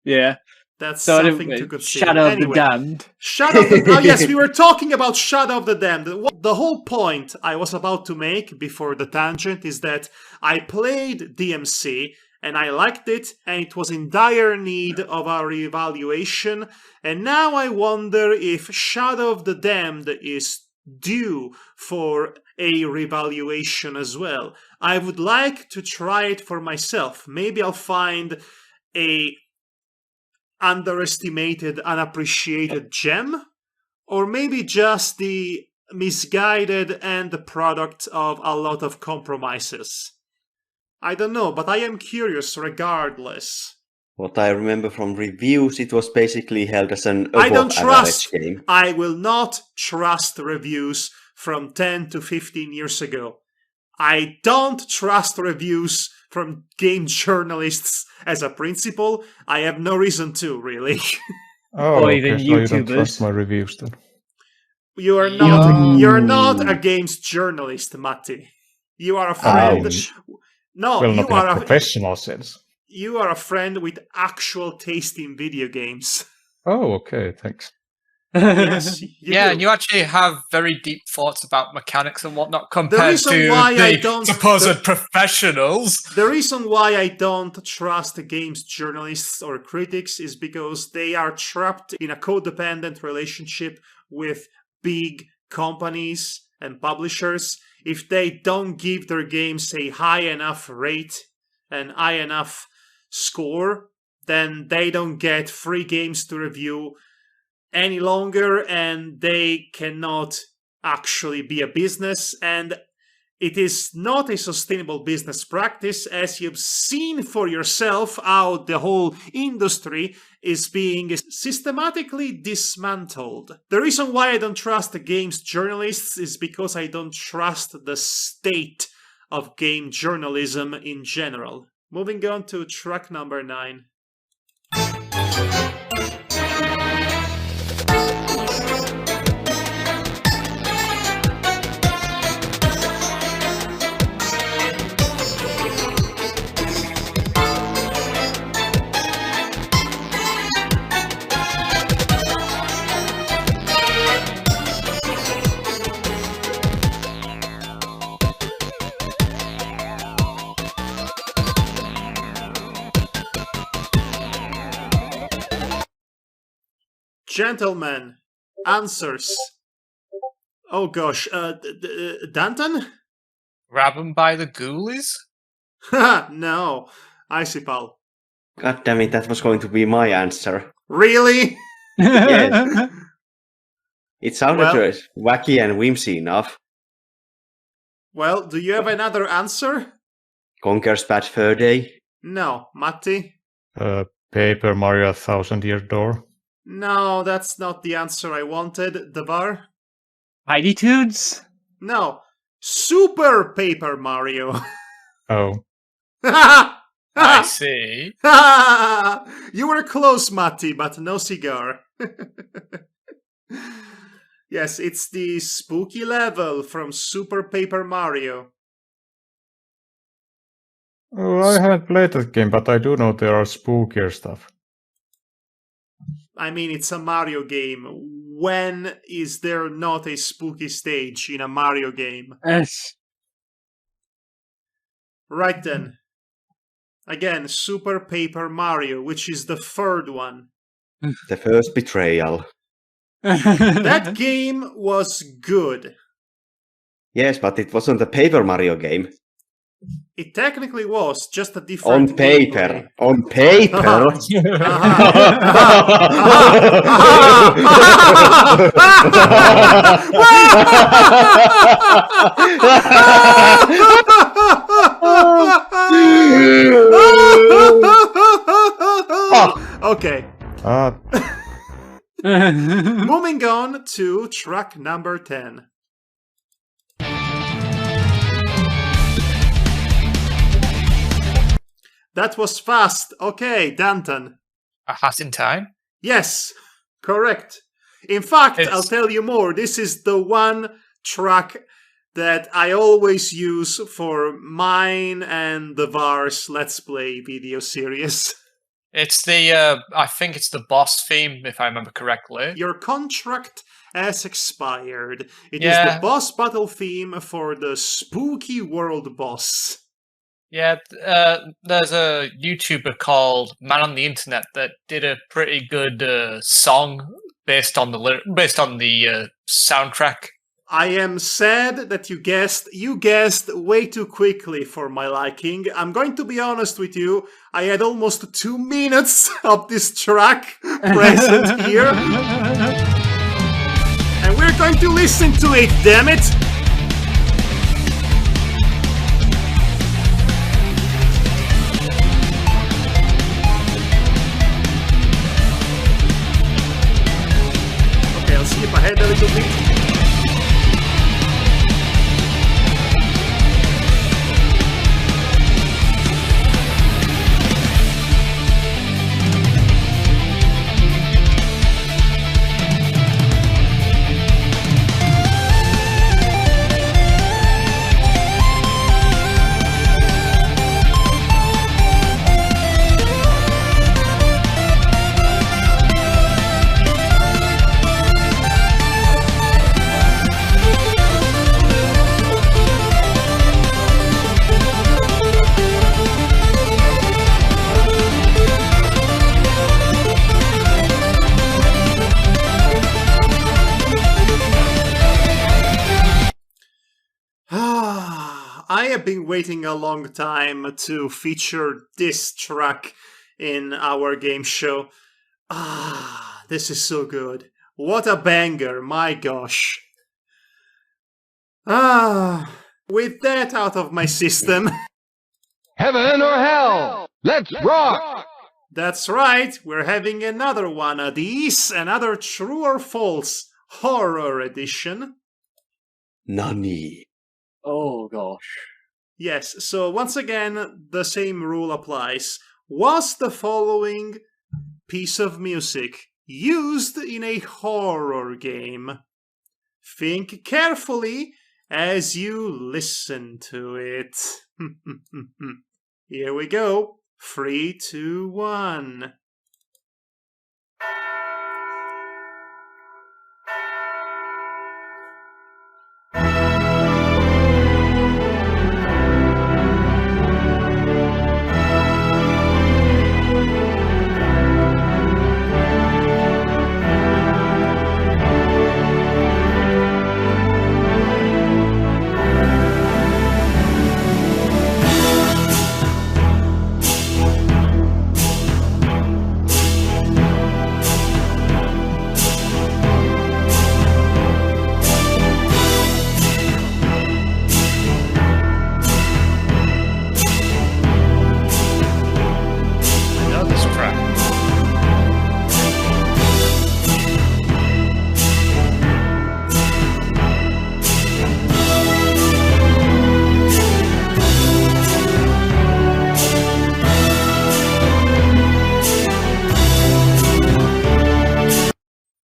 Yeah. That's So something to consider. Shadow of Anyway, the Damned. Shadow of the... Oh, yes, we were talking about Shadow of the Damned. The whole point I was about to make before the tangent is that I played DMC and I liked it, and it was in dire need of a reevaluation. And now I wonder if Shadow of the Damned is due for a reevaluation as well. I would like to try it for myself. Maybe I'll find a underestimated, unappreciated gem, Or maybe just the misguided and the product of a lot of compromises. I don't know, but I am curious regardless. What I remember from reviews, it was basically held as an I don't above trust. average game. I will not trust reviews from 10 to 15 years ago. I don't trust reviews from game journalists as a principle. I have no reason to, really. Oh, Or even okay, so you don't YouTubers. trust my reviews then. You're not a games journalist, Matti. You are a friend. Ouch. No, Well, you not in are a professional sense. you are a friend with actual taste in video games. Oh, okay, thanks. Yes, you Yeah, do. and you actually have very deep thoughts about mechanics and whatnot compared reason to why I the don't- supposed professionals. The reason why I don't trust games journalists or critics is because they are trapped in a codependent relationship with big companies and publishers. If they don't give their games a high enough rate and high enough score, then they don't get free games to review any longer, and they cannot actually be a business, and it is not a sustainable business practice, as you've seen for yourself how the whole industry is being systematically dismantled. The reason why I don't trust the games journalists is because I don't trust the state of game journalism in general. Moving on to track number 9. Gentlemen, answers. Oh gosh, Danton? Grab 'em by the ghoulies? No, Icipal. God damn it, that was going to be my answer. Really? Yes. It sounded Well- wacky and whimsy enough. Well, do you have another answer? Conker's Bad Fur Day. No, Matti? Paper Mario 1000-Year Door. No, that's not the answer I wanted. Devar? Tiny Toons? No, Super Paper Mario. Oh, I see. You were close, Matti, but no cigar. Yes, it's the spooky level from Super Paper Mario. oh, I haven't played that game, but I do know there are spookier stuff. I mean, it's a Mario game. When is there not a spooky stage in a Mario game? Yes. Right then. Again, Super Paper Mario, which is the third one. The first betrayal. That game was good. Yes, but it wasn't a Paper Mario game. It technically was, just a different On paper. gameplay. On paper. Okay, Ah, moving on to track number 10. That was fast. Okay, Danton. A Hat in Time? Yes, correct. In fact, It's- I'll tell you more. This is the one track that I always use for mine and the VAR's Let's Play video series. It's the, I think it's the boss theme, if I remember correctly. Your contract has expired. It is Yeah. the boss battle theme for the Spooky World boss. Yeah, there's a YouTuber called Man on the Internet that did a pretty good song based on the soundtrack. I am sad that you guessed way too quickly for my liking. I'm going to be honest with you, I had almost 2 minutes of this track present here. We're going to listen to it, damn it! Okay, I'll skip ahead a little bit. I have been waiting a long time to feature this track in our game show. This is so good. What a banger, my gosh. With that out of my system. Heaven or hell? Let's rock! That's right, we're having another one of these, another true or false horror edition. Nani? Oh gosh. Yes, so once again, the same rule applies. Was the following piece of music used in a horror game? Think carefully as you listen to it. Here we go. 3, 2, 1. I know this track.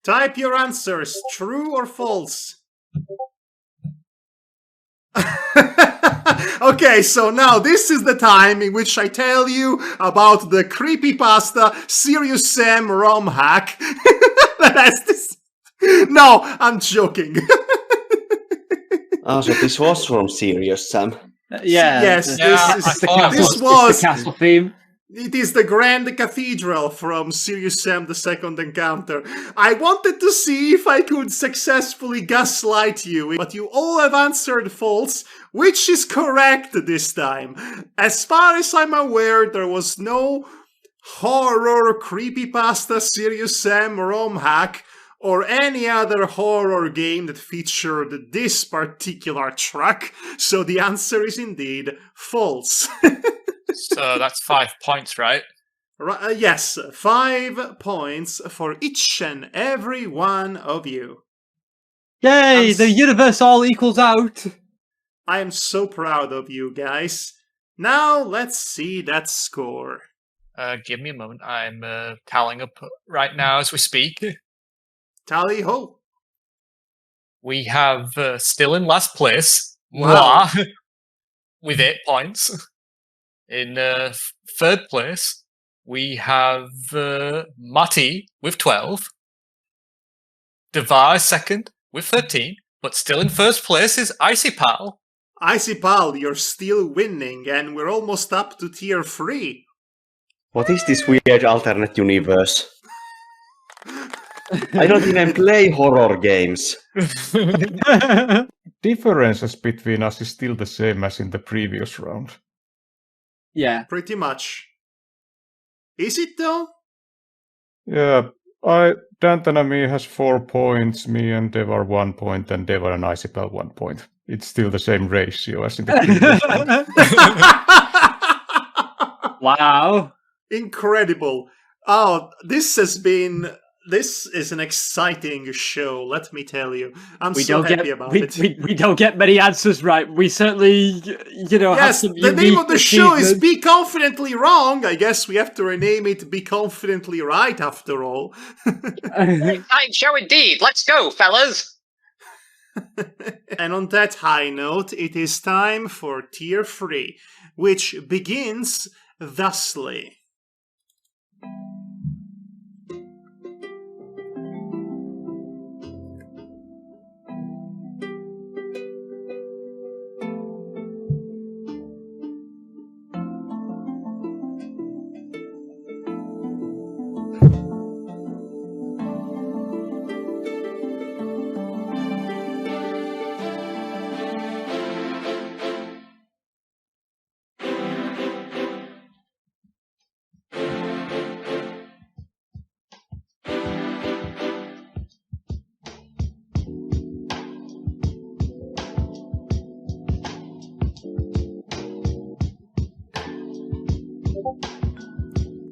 Type your answers, true or false. Okay, so now this is the time in which I tell you about the creepypasta Serious Sam ROM hack. That's this. No, I'm joking. So this was from Serious Sam. Yeah. Yes, Yeah, this I is thought this it was the castle theme. it is the Grand Cathedral from Serious Sam the Second Encounter. I wanted to see if I could successfully gaslight you, but you all have answered false, which is correct this time. As far as I'm aware, there was no horror creepypasta Serious Sam ROM hack or any other horror game that featured this particular track, so the answer is indeed false. So that's 5 points, right? Yes, 5 points for each and every one of you. Yay! I'm The universe all equals out. I am so proud of you guys. Now let's see that score. Give me a moment. I'm tallying up right now as we speak. Tally ho! We have still in last place, Wow. moi, with 8 points. In third place, we have Matti with 12. Devar second with 13. But still in first place is Icy Pal. Icy Pal, you're still winning, and we're almost up to tier 3. What is this weird alternate universe? I don't even play horror games. Differences between us is still the same as in the previous round. Yeah. Pretty much. Is it though? Yeah, Danton and me has 4 points, me and Devar 1 point, and Devar and Icipel 1 point. It's still the same ratio as in the previous one. Wow. Incredible. Oh, this is an exciting show, let me tell you. I'm so happy about it. We don't get many answers right. We certainly, have Yes, some the name of the show is achievements. Be Confidently Wrong. I guess we have to rename it Be Confidently Right after all. Fine show indeed. Let's go, fellas. And on that high note, it is time for Tier 3, which begins thusly.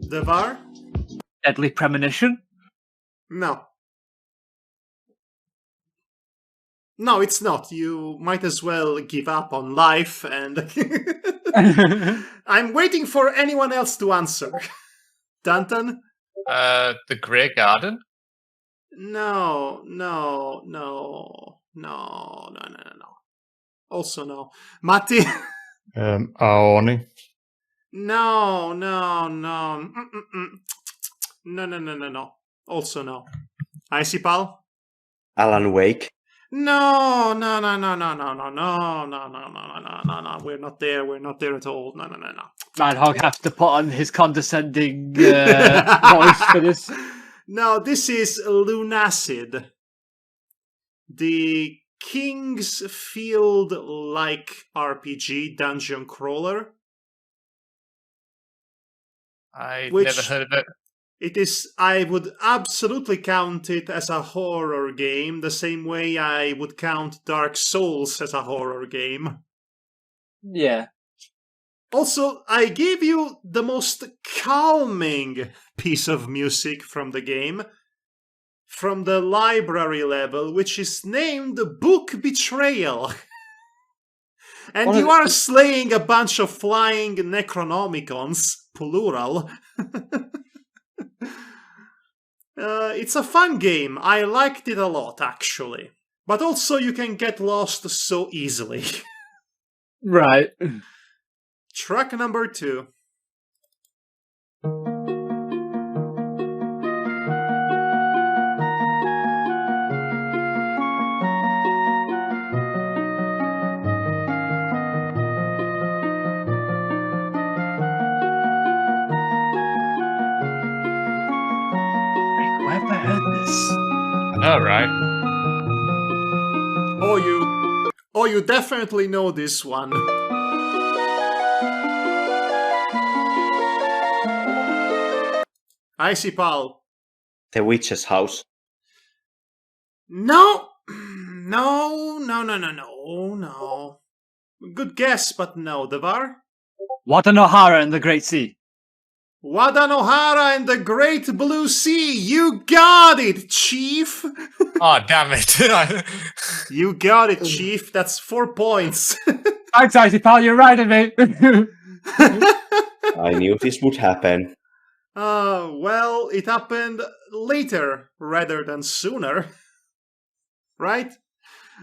Devar? Deadly Premonition? No. No, it's not. You might as well give up on life and... I'm waiting for anyone else to answer. Danton? The Grey Garden? No. Also no. Matti? Aoni. No. No. Also no. Icipal? Alan Wake. No. We're not there. We're not there at all. No. Madhog has to put on his condescending voice for this. No, this is Lunacid. The King's Field-like RPG dungeon crawler. I Which- never heard of it. It is, I would absolutely count it as a horror game, the same way I would count Dark Souls as a horror game. Yeah. Also, I gave you the most calming piece of music from the game, from the library level, which is named Book Betrayal. And What you are- are slaying a bunch of flying Necronomicons, plural. It's a fun game. I liked it a lot, actually. But also you can get lost so easily. Right. Track number 2. Where have I heard this? I know, right? Oh, you definitely know this one. Icy Pal. The Witch's House. No. Good guess, but no. Devar? Watanohara and the Great Sea. Wadanohara and the Great Blue Sea. You got it, Chief. Oh, damn it. You got it, Chief. That's 4 points. Thanks, Icy Pal, you're right of it. I knew this would happen. Well, it happened later rather than sooner. Right?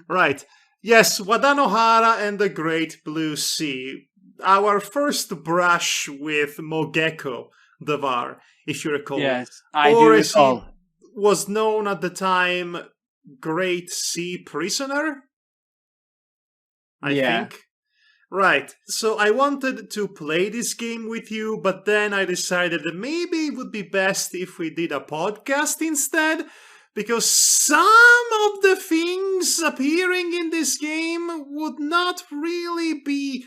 Right. Yes, Wadanohara and the Great Blue Sea. Our first brush with Mogeko, Devar, if you recall. Yes, I do Or as he recall. was known at the time, Great Sea Prisoner? I think. Right. So I wanted to play this game with you, but then I decided that maybe it would be best if we did a podcast instead, because some of the things appearing in this game would not really be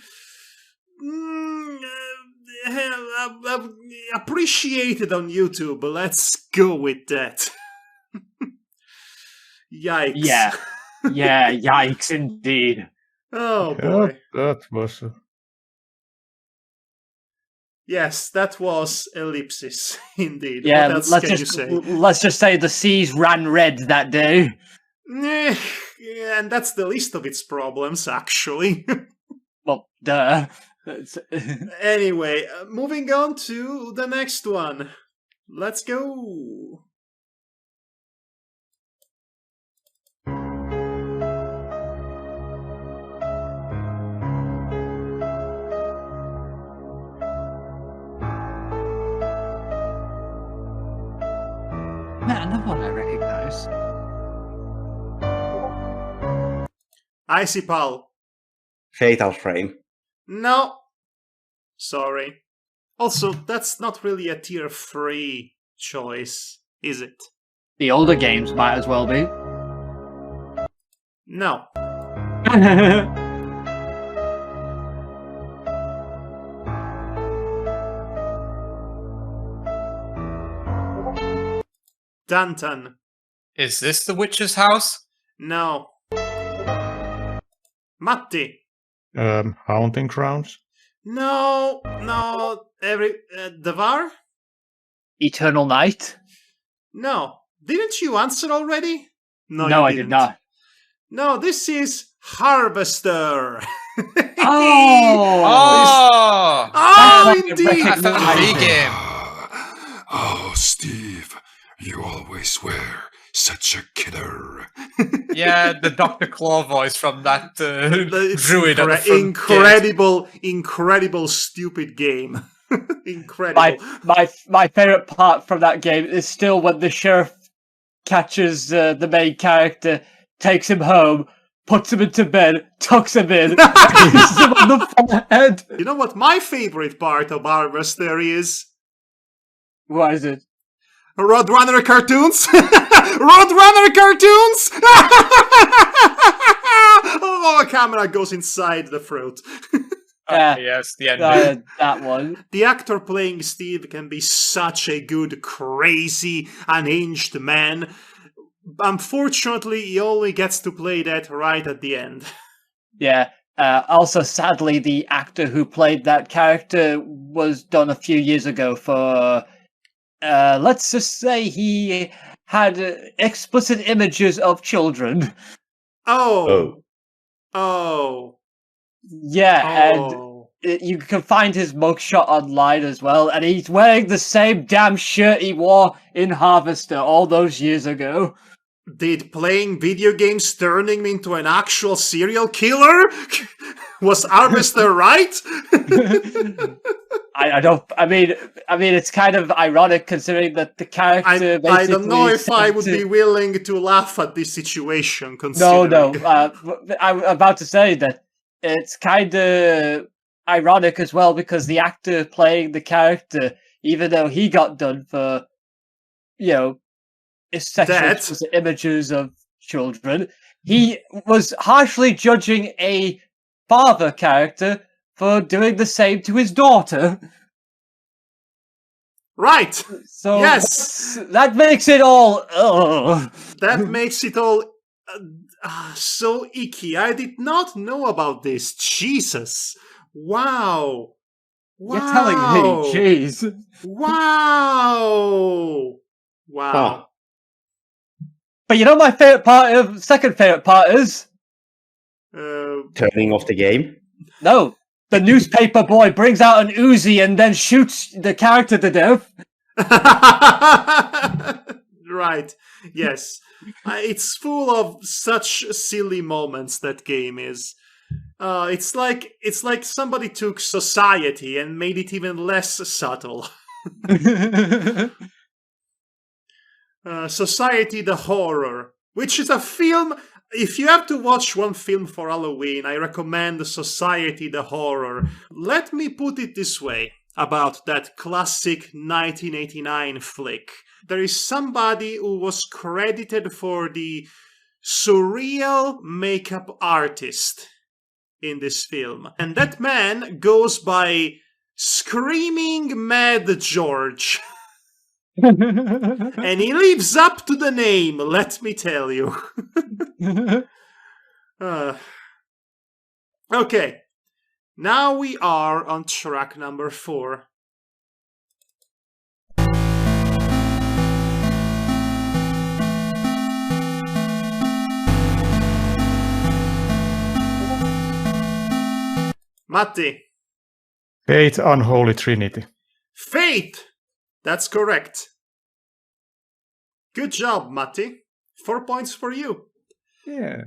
appreciated on YouTube. Let's go with that. Yikes. Yeah. Yeah, yikes indeed. Oh boy. Yep, that was. Yes, that was ellipsis indeed. Yeah, What else let's can just you say? let's just say the seas ran red that day. Yeah, and that's the least of its problems, actually. Well, duh. Anyway, moving on to the next one. Let's go. Man, another one I recognize. Icy Pal. Fatal Frame. No. Sorry. Also, that's not really a tier 3 choice, is it? The older games might as well be. No. Danton. Is this the witch's house? No. Matti. Haunting grounds. No. Devar? Eternal Night? No. Didn't you answer already? No, you I didn't. did not. No, this is Harvester. Oh! Oh, That's indeed. FMV game. Oh, Steve, you always were such a killer. Yeah, the Dr. Claw voice from that It's druid at the front incredible, stupid game. Incredible. My favorite part from that game is still when the sheriff catches the main character, takes him home, puts him into bed, tucks him in, kisses him on the forehead. You know what my favorite part of Harvester is? What is it? Roadrunner cartoons! Roadrunner cartoons! Oh, a camera goes inside the throat. Yes, the ending. That one. The actor playing Steve can be such a good, crazy, unhinged man. Unfortunately, he only gets to play that right at the end. Yeah. Also, sadly, the actor who played that character was done a few years ago for... let's just say he had explicit images of children. Oh. Yeah, and you can find his mugshot online as well, and he's wearing the same damn shirt he wore in Harvester all those years ago. Did playing video games turn him into an actual serial killer? Was Harvester right? I mean, it's kind of ironic considering that the character. I don't know if I would to... be willing to laugh at this situation. Considering... No. I'm about to say that it's kind of ironic as well because the actor playing the character, even though he got done for, sexual images of children, he was harshly judging a father character for doing the same to his daughter. Right. So yes, that makes it all. That makes it all so icky. I did not know about this. Jesus. Wow. You're telling me, jeez. Wow. Huh. But you know my second favorite part is? Turning off the game? No. The newspaper boy brings out an Uzi and then shoots the character to death. Right. Yes. It's full of such silly moments, that game is. It's like somebody took Society and made it even less subtle. Society the Horror, which is a film. If you have to watch one film for Halloween, I recommend Society the Horror. Let me put it this way about that classic 1989 flick. There is somebody who was credited for the surreal makeup artist in this film. And that man goes by Screaming Mad George. And he lives up to the name, let me tell you. Okay, now we are on track number 4. Matti. Fate Unholy Trinity. Faith! That's correct. Good job, Matti. 4 points for you. Yeah.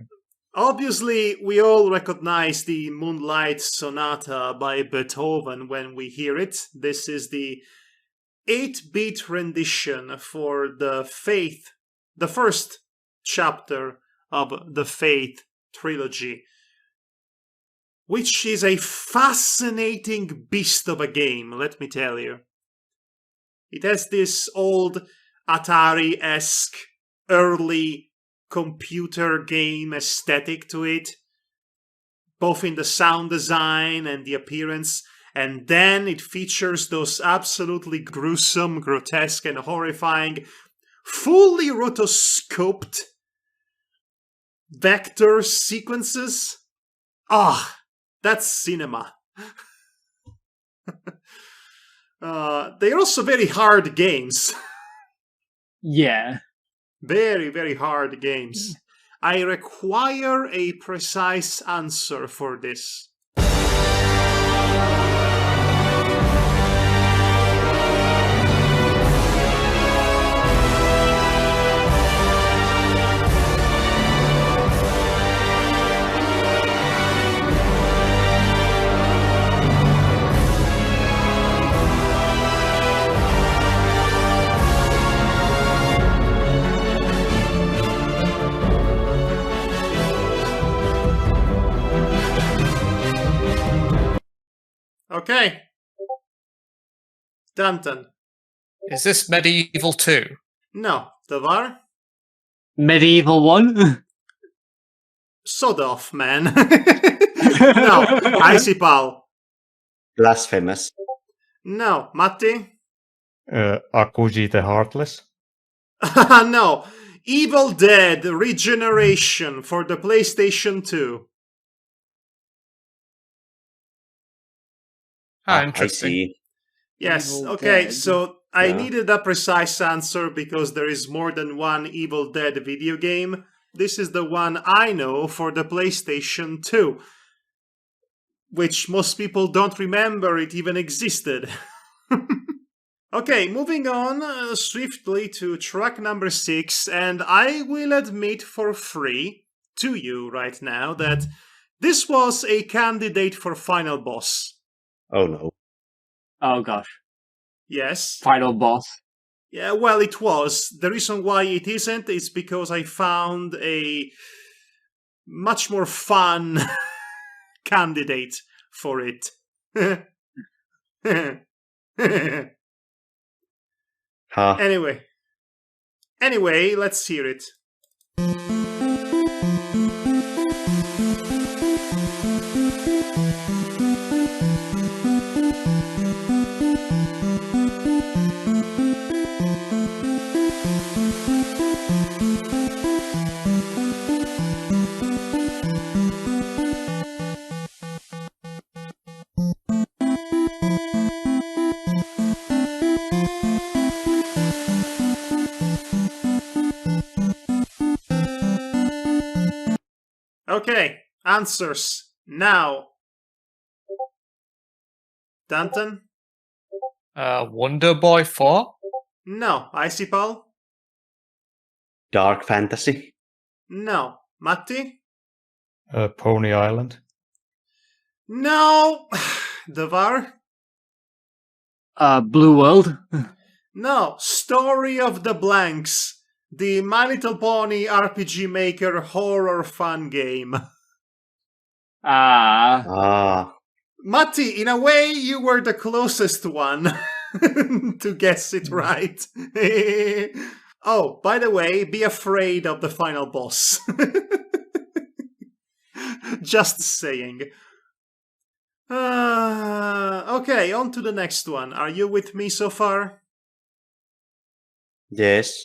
Obviously, we all recognize the Moonlight Sonata by Beethoven when we hear it. This is the 8-bit rendition for the Faith, the first chapter of the Faith trilogy, which is a fascinating beast of a game, let me tell you. It has this old Atari-esque early computer game aesthetic to it, both in the sound design and the appearance, and then it features those absolutely gruesome, grotesque, and horrifying, fully rotoscoped vector sequences. Ah, that's cinema. They're also very hard games. Yeah. Very, very hard games. I require a precise answer for this. Okay. Danton. Is this Medieval 2? No. Tavar? Medieval 1? Sod off, man. No. Icipal. Blasphemous. No. Matti? Akuji the Heartless. No. Evil Dead Regeneration for the PlayStation 2. Ah, I interesting. see. Yes, Evil okay, Dead. so I Yeah. needed a precise answer because there is more than one Evil Dead video game. This is the one I know for the PlayStation 2, which most people don't remember it even existed. Okay, moving on swiftly to track number 6, and I will admit for free to you right now that this was a candidate for Final Boss. Oh no. Oh gosh. Yes. Final boss. Yeah, well, it was. The reason why it isn't is because I found a much more fun candidate for it. Huh. Anyway, let's hear it. Okay, answers now. Danton? Wonder Boy 4? No. Icipal? Dark fantasy. No. Matti? Pony Island. No. Devar? Blue World. No. Story of the Blanks. The My Little Pony RPG Maker horror fun game. Ah. Matti, in a way, you were the closest one to guess it right. Oh, by the way, be afraid of the final boss. Just saying. Okay, on to the next one. Are you with me so far? Yes.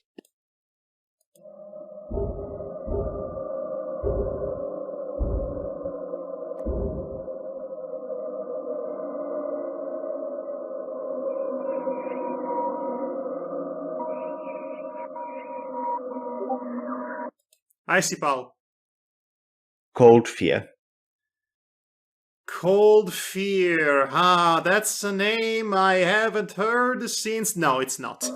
I see, Paul. Cold fear. Cold Fear. Ah, that's a name I haven't heard since. No, it's not.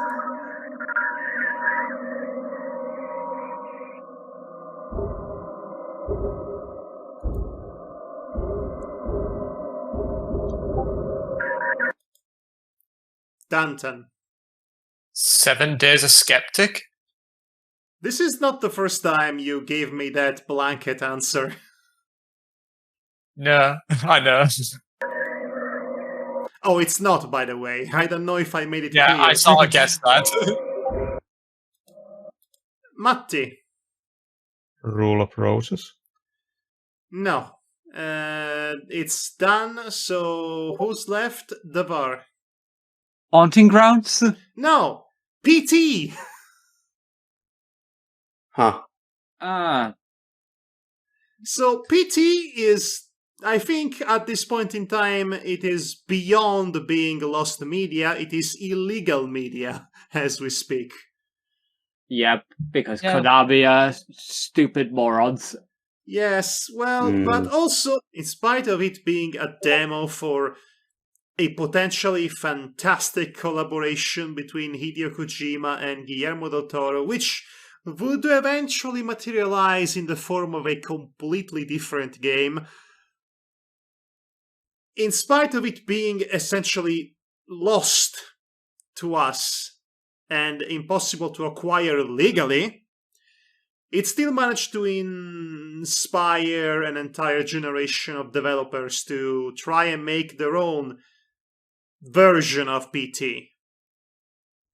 Danton. 7 Days a Skeptic? This is not the first time you gave me that blanket answer. No, I know. Oh, it's not, by the way. I don't know if I made it Yeah, clear. I sort of guessed that. Matti. Rule of Roses. No. It's done, so who's left? Devar. Haunting Grounds? No! PT! Huh. Ah, So PT is, I think at this point in time, it is beyond being lost media, it is illegal media as we speak. yep, because Yeah. Konami are stupid morons. Yes, well, but also, in spite of it being a demo for a potentially fantastic collaboration between Hideo Kojima and Guillermo del Toro, which would eventually materialize in the form of a completely different game. In spite of it being essentially lost to us and impossible to acquire legally, it still managed to inspire an entire generation of developers to try and make their own version of PT.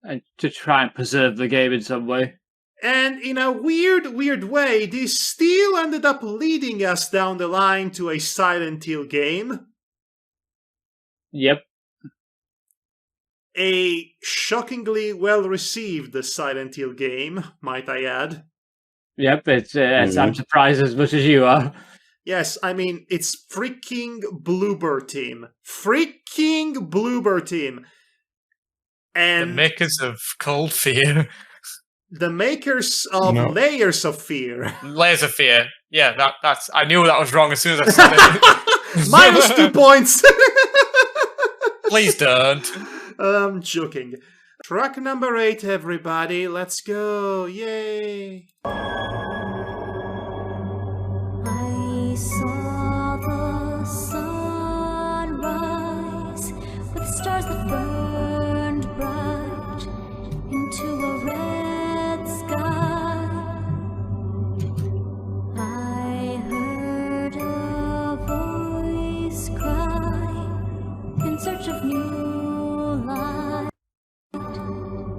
And to try and preserve the game in some way. And in a weird way, this still ended up leading us down the line to a Silent Hill game. Yep. A shockingly well-received Silent Hill game, might I add. Yep, I'm surprised as much as you are. Yes, I mean, it's freaking Bloober Team. Freaking Bloober Team. The And makers of Cold Fear. the makers of No. Layers of Fear. Laser Fear. Yeah, that's. I knew that was wrong as soon as I said it. Minus 2 points! Please don't. I'm joking. Track number 8, everybody. Let's go. Yay. I saw the sunrise with stars that burned bright into a red sky. I heard a voice cry in search of new light,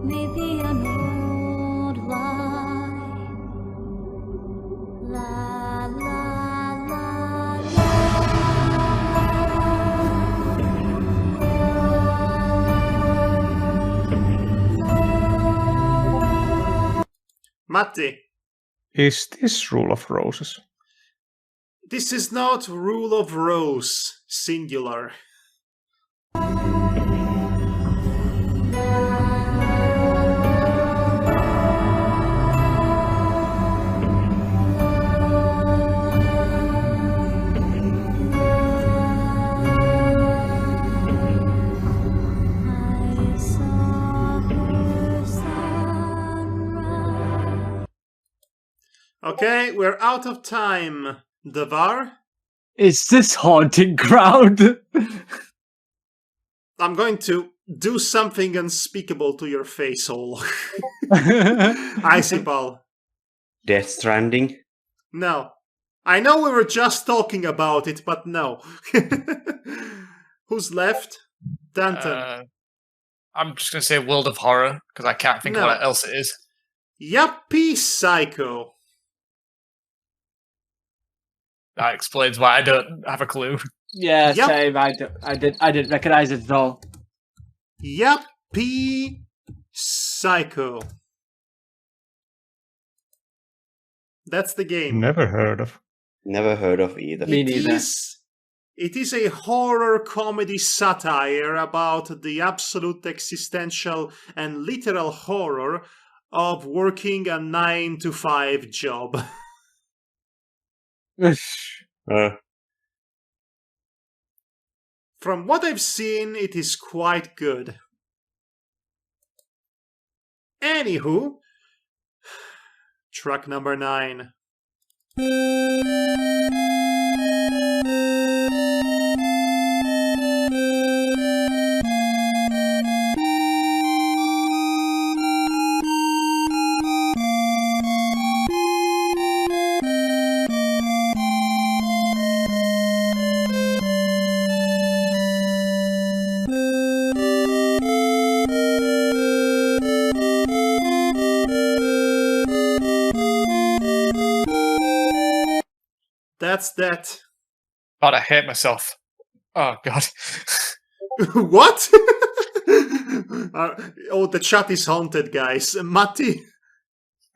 maybe an old lie. La la la Matti, Is this Rule of Roses? this is not Rule of Rose, singular. I saw her sunrise. Okay, we're out of time. Devar, Is this Haunting Ground? I'm going to do something unspeakable to your face hole. I see, Paul. Death Stranding. No. I know we were just talking about it, but no. Who's left? Danton. I'm just gonna say World of Horror because I can't think No. of what else it is. Yuppie Psycho. That explains why I don't have a clue. Yeah, Yep. same. I didn't recognize it at all. Yuppie Psycho. That's the game. Never heard of. Never heard of either. Me neither. It is a horror comedy satire about the absolute existential and literal horror of working a 9-to-5 job. From what I've seen, it is quite good. Anywho, track number 9. That's that. God, I hate myself. Oh God. What? Oh, the chat is haunted, guys. Matti?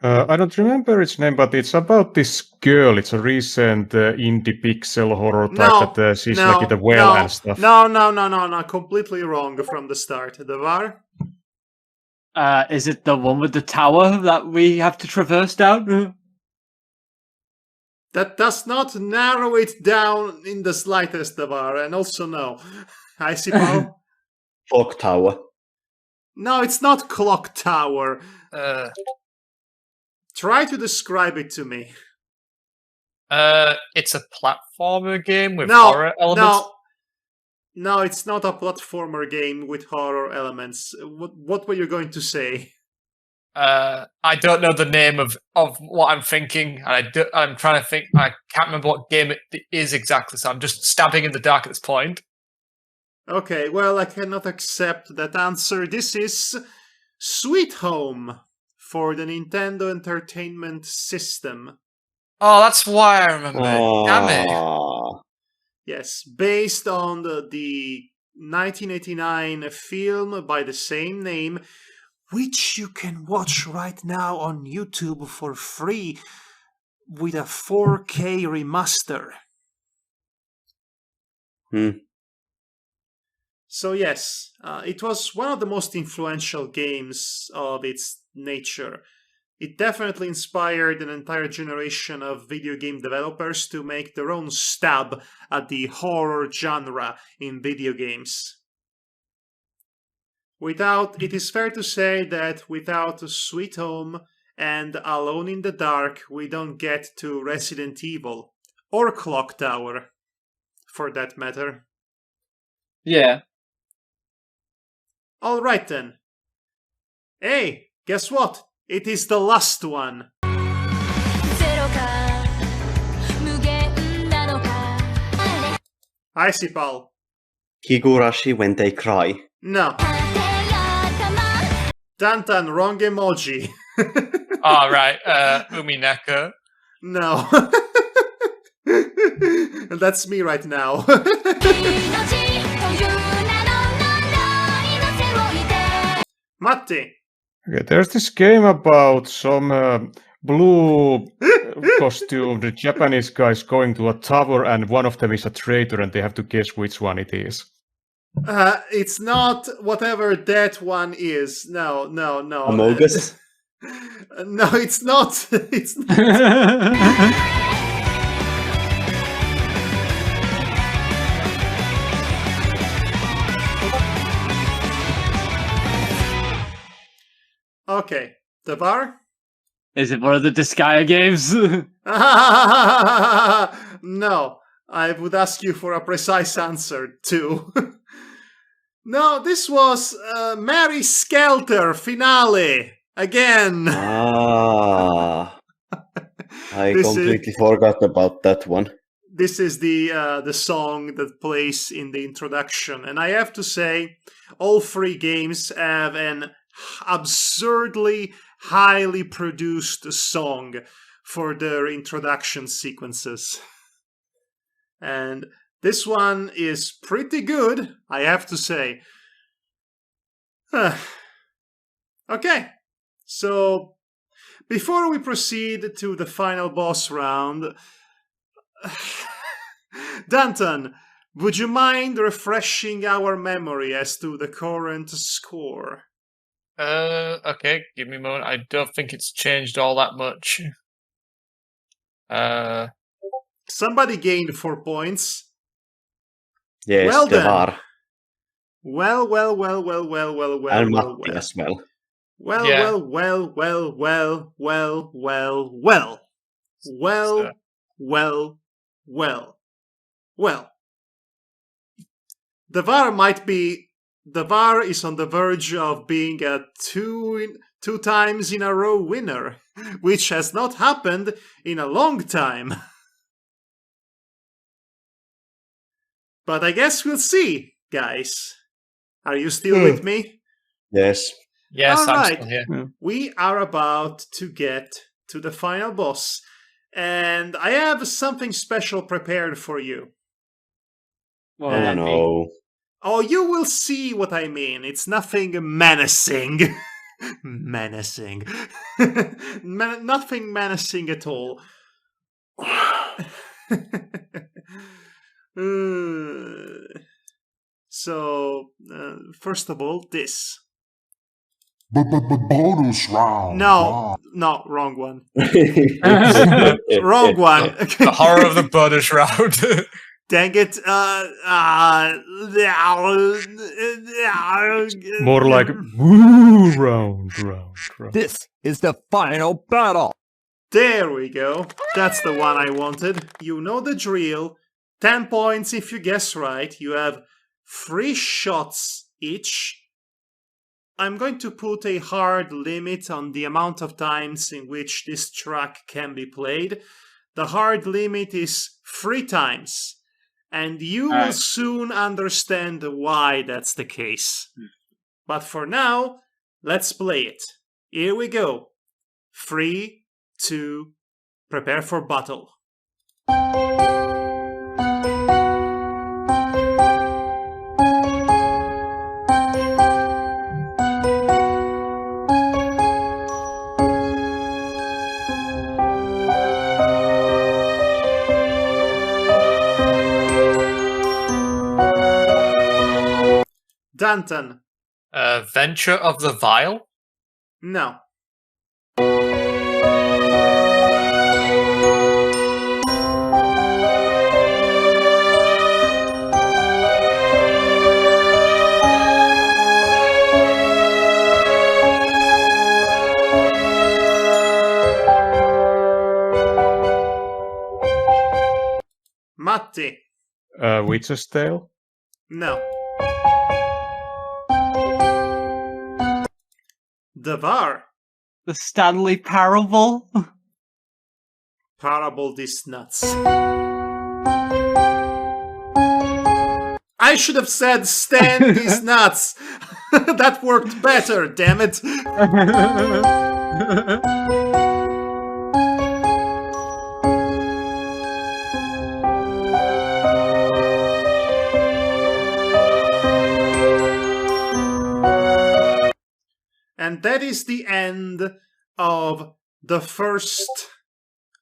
I don't remember its name, but it's about this girl. It's a recent indie pixel horror type that she's like in the well and stuff. No. Completely wrong from the start. The var? Is it the one with the tower that we have to traverse down? That does not narrow it down in the slightest, the var. And also no. I see, Paul. Clock Tower. No, it's not Clock Tower. Try to describe it to me. It's a platformer game with horror elements. No, it's not a platformer game with horror elements. What were you going to say? I don't know the name of what I'm thinking, and I'm trying to think. I can't remember what game it is exactly, so I'm just stabbing in the dark at this point. Okay, well, I cannot accept that answer. This is Sweet Home for the Nintendo Entertainment System. Oh, that's why I remember. Damn it. Yes, based on the 1989 film by the same name, which you can watch right now on YouTube for free with a 4K remaster. So yes, it was one of the most influential games of its nature. It definitely inspired an entire generation of video game developers to make their own stab at the horror genre in video games. It is fair to say that without Sweet Home and Alone in the Dark, we don't get to Resident Evil or Clock Tower, for that matter. Yeah. All right then. Hey, guess what? It is the last one. I see, Paul. Higurashi when they cry. No. Tantan, wrong emoji. Oh, right. Umineko. No. That's me right now. Matti. Okay, there's this game about some blue costumed Japanese guys going to a tower, and one of them is a traitor, and they have to guess which one it is. It's not whatever that one is. No. Amogus? No, it's not. It's not. Okay, the bar? Is it one of the Disgaea games? No, I would ask you for a precise answer, too. No, this was Mary Skelter finale again. I completely forgot about that one. This is the song that plays in the introduction, and I have to say, all three games have an absurdly highly produced song for their introduction sequences. And This one is pretty good, I have to say. Okay, so before we proceed to the final boss round, Danton, would you mind refreshing our memory as to the current score? Okay, give me a moment. I don't think it's changed all that much. Somebody gained 4 points. Yes, Well the then. VAR. Well. And Matti as well. Yeah. Well. The VAR is on the verge of being a two times in a row winner, which has not happened in a long time. But I guess we'll see, guys. Are you still with me? Yes. Yes, All I'm right. still here. We are about to get to the final boss, and I have something special prepared for you. What would Oh that be? no. Oh, you will see what I mean. It's nothing menacing. Menacing. Nothing menacing at all. So, first of all, this. Bonus round. No, wrong one. Wrong one. The horror of the bonus round. Dang it. More like woo round. This is the final battle. There we go. That's the one I wanted. You know the drill. 10 points if you guess right. You have 3 shots each. I'm going to put a hard limit on the amount of times in which this track can be played. The hard limit is 3 times. And you will soon understand why that's the case. But for now, let's play it. Here we go. 3, 2, prepare for battle. Danton. Venture of the Vile? No. Matti. Witch's Tale? No. Devar. The Stanley Parable? Parable this nuts. I should have said stand these nuts. That worked better, damn it. And that is the end of the first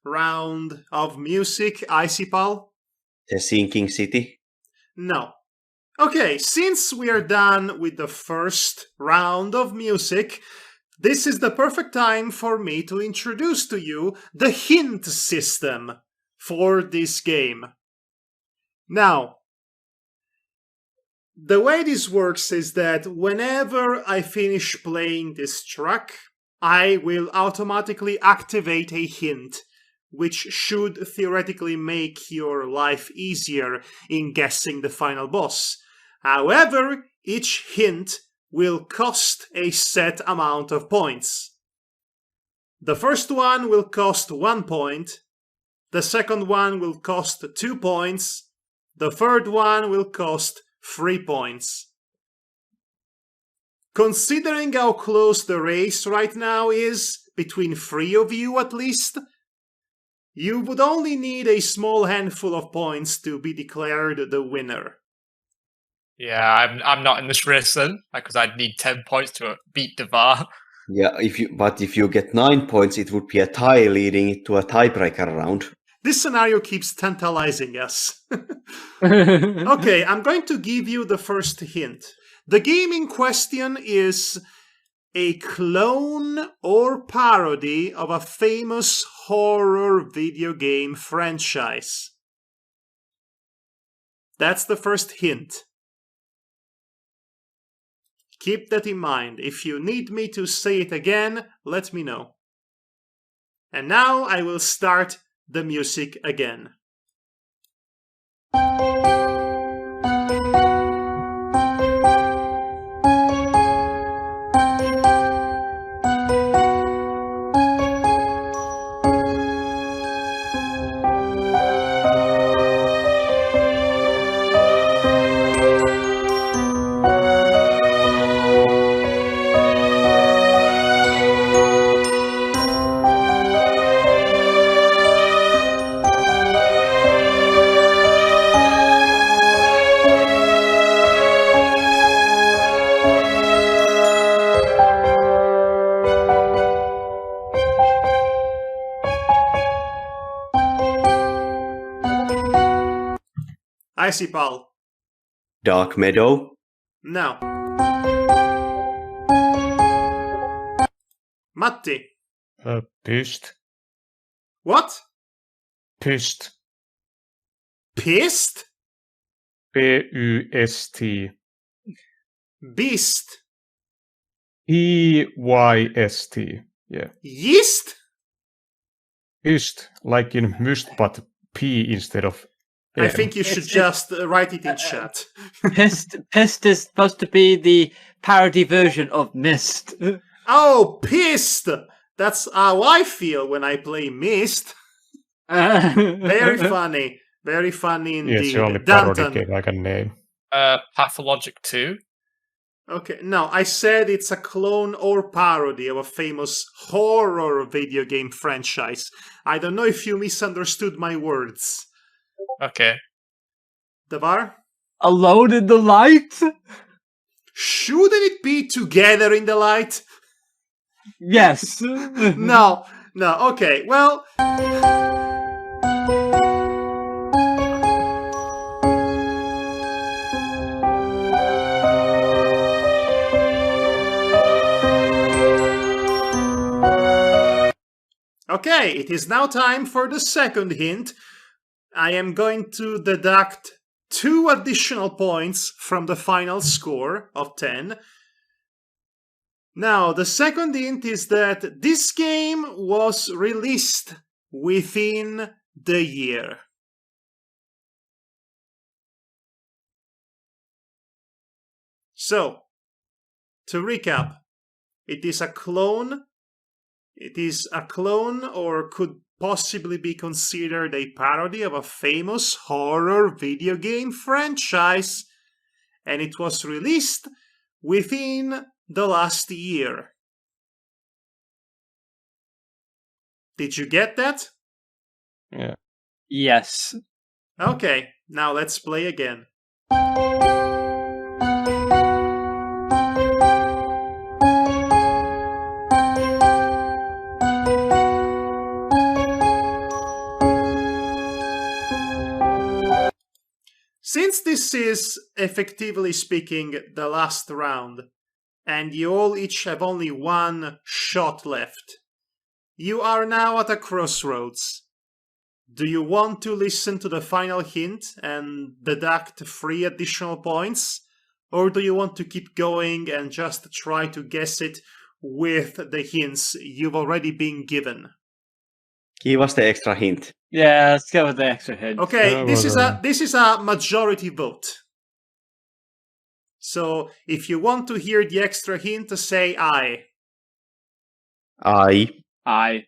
round of music, Icipal. The Sinking City. No. Okay, since we are done with the first round of music, this is the perfect time for me to introduce to you the hint system for this game. Now, the way this works is that whenever I finish playing this track, I will automatically activate a hint, which should theoretically make your life easier in guessing the final boss. However, each hint will cost a set amount of points. The first one will cost 1 point, the second one will cost 2 points, the third one will cost 3 points. Considering how close the race right now is, between 3 of you at least, You would only need a small handful of points to be declared the winner. Yeah, I'm not in this race then, because I'd need 10 points to beat Devar. Yeah, if you get 9 points, it would be a tie, leading it to a tiebreaker round. This scenario keeps tantalizing us. Okay, I'm going to give you the first hint. The game in question is a clone or parody of a famous horror video game franchise. That's the first hint. Keep that in mind. If you need me to say it again, let me know. And now I will start the music again. Icy Paul. Dark Meadow. No. Matti. Pyst. What? Pyst. Pissed? P-Y-S-T. Beast. P-Y-S-T. Yeah. Yeast? Pyst, like in myst, but P instead of I M. think you should just write it in chat. Pissed is supposed to be the parody version of Mist. Oh, pissed! That's how I feel when I play Mist. Very funny. Very funny Yeah, indeed. it's the only parody Danton. game I can name. Pathologic 2. Okay, no, I said it's a clone or parody of a famous horror video game franchise. I don't know if you misunderstood my words. Okay. Devar? Alone in the light? Shouldn't it be Together in the Light? Yes. No, okay, well... Okay, it is now time for the second hint. I am going to deduct 2 additional points from the final score of 10. Now, the second hint is that this game was released within the year. So, to recap, it is a clone. It is a clone or could possibly be considered a parody of a famous horror video game franchise, and it was released within the last year. Did you get that? Yeah. Yes. Okay, now let's play again. Since this is, effectively speaking, the last round, and you all each have only one shot left, you are now at a crossroads. Do you want to listen to the final hint and deduct 3 additional points? Or do you want to keep going and just try to guess it with the hints you've already been given? Give us the extra hint. Yeah, let's go with the extra hint. Okay, this is a majority vote. So if you want to hear the extra hint, say aye. Aye. Aye.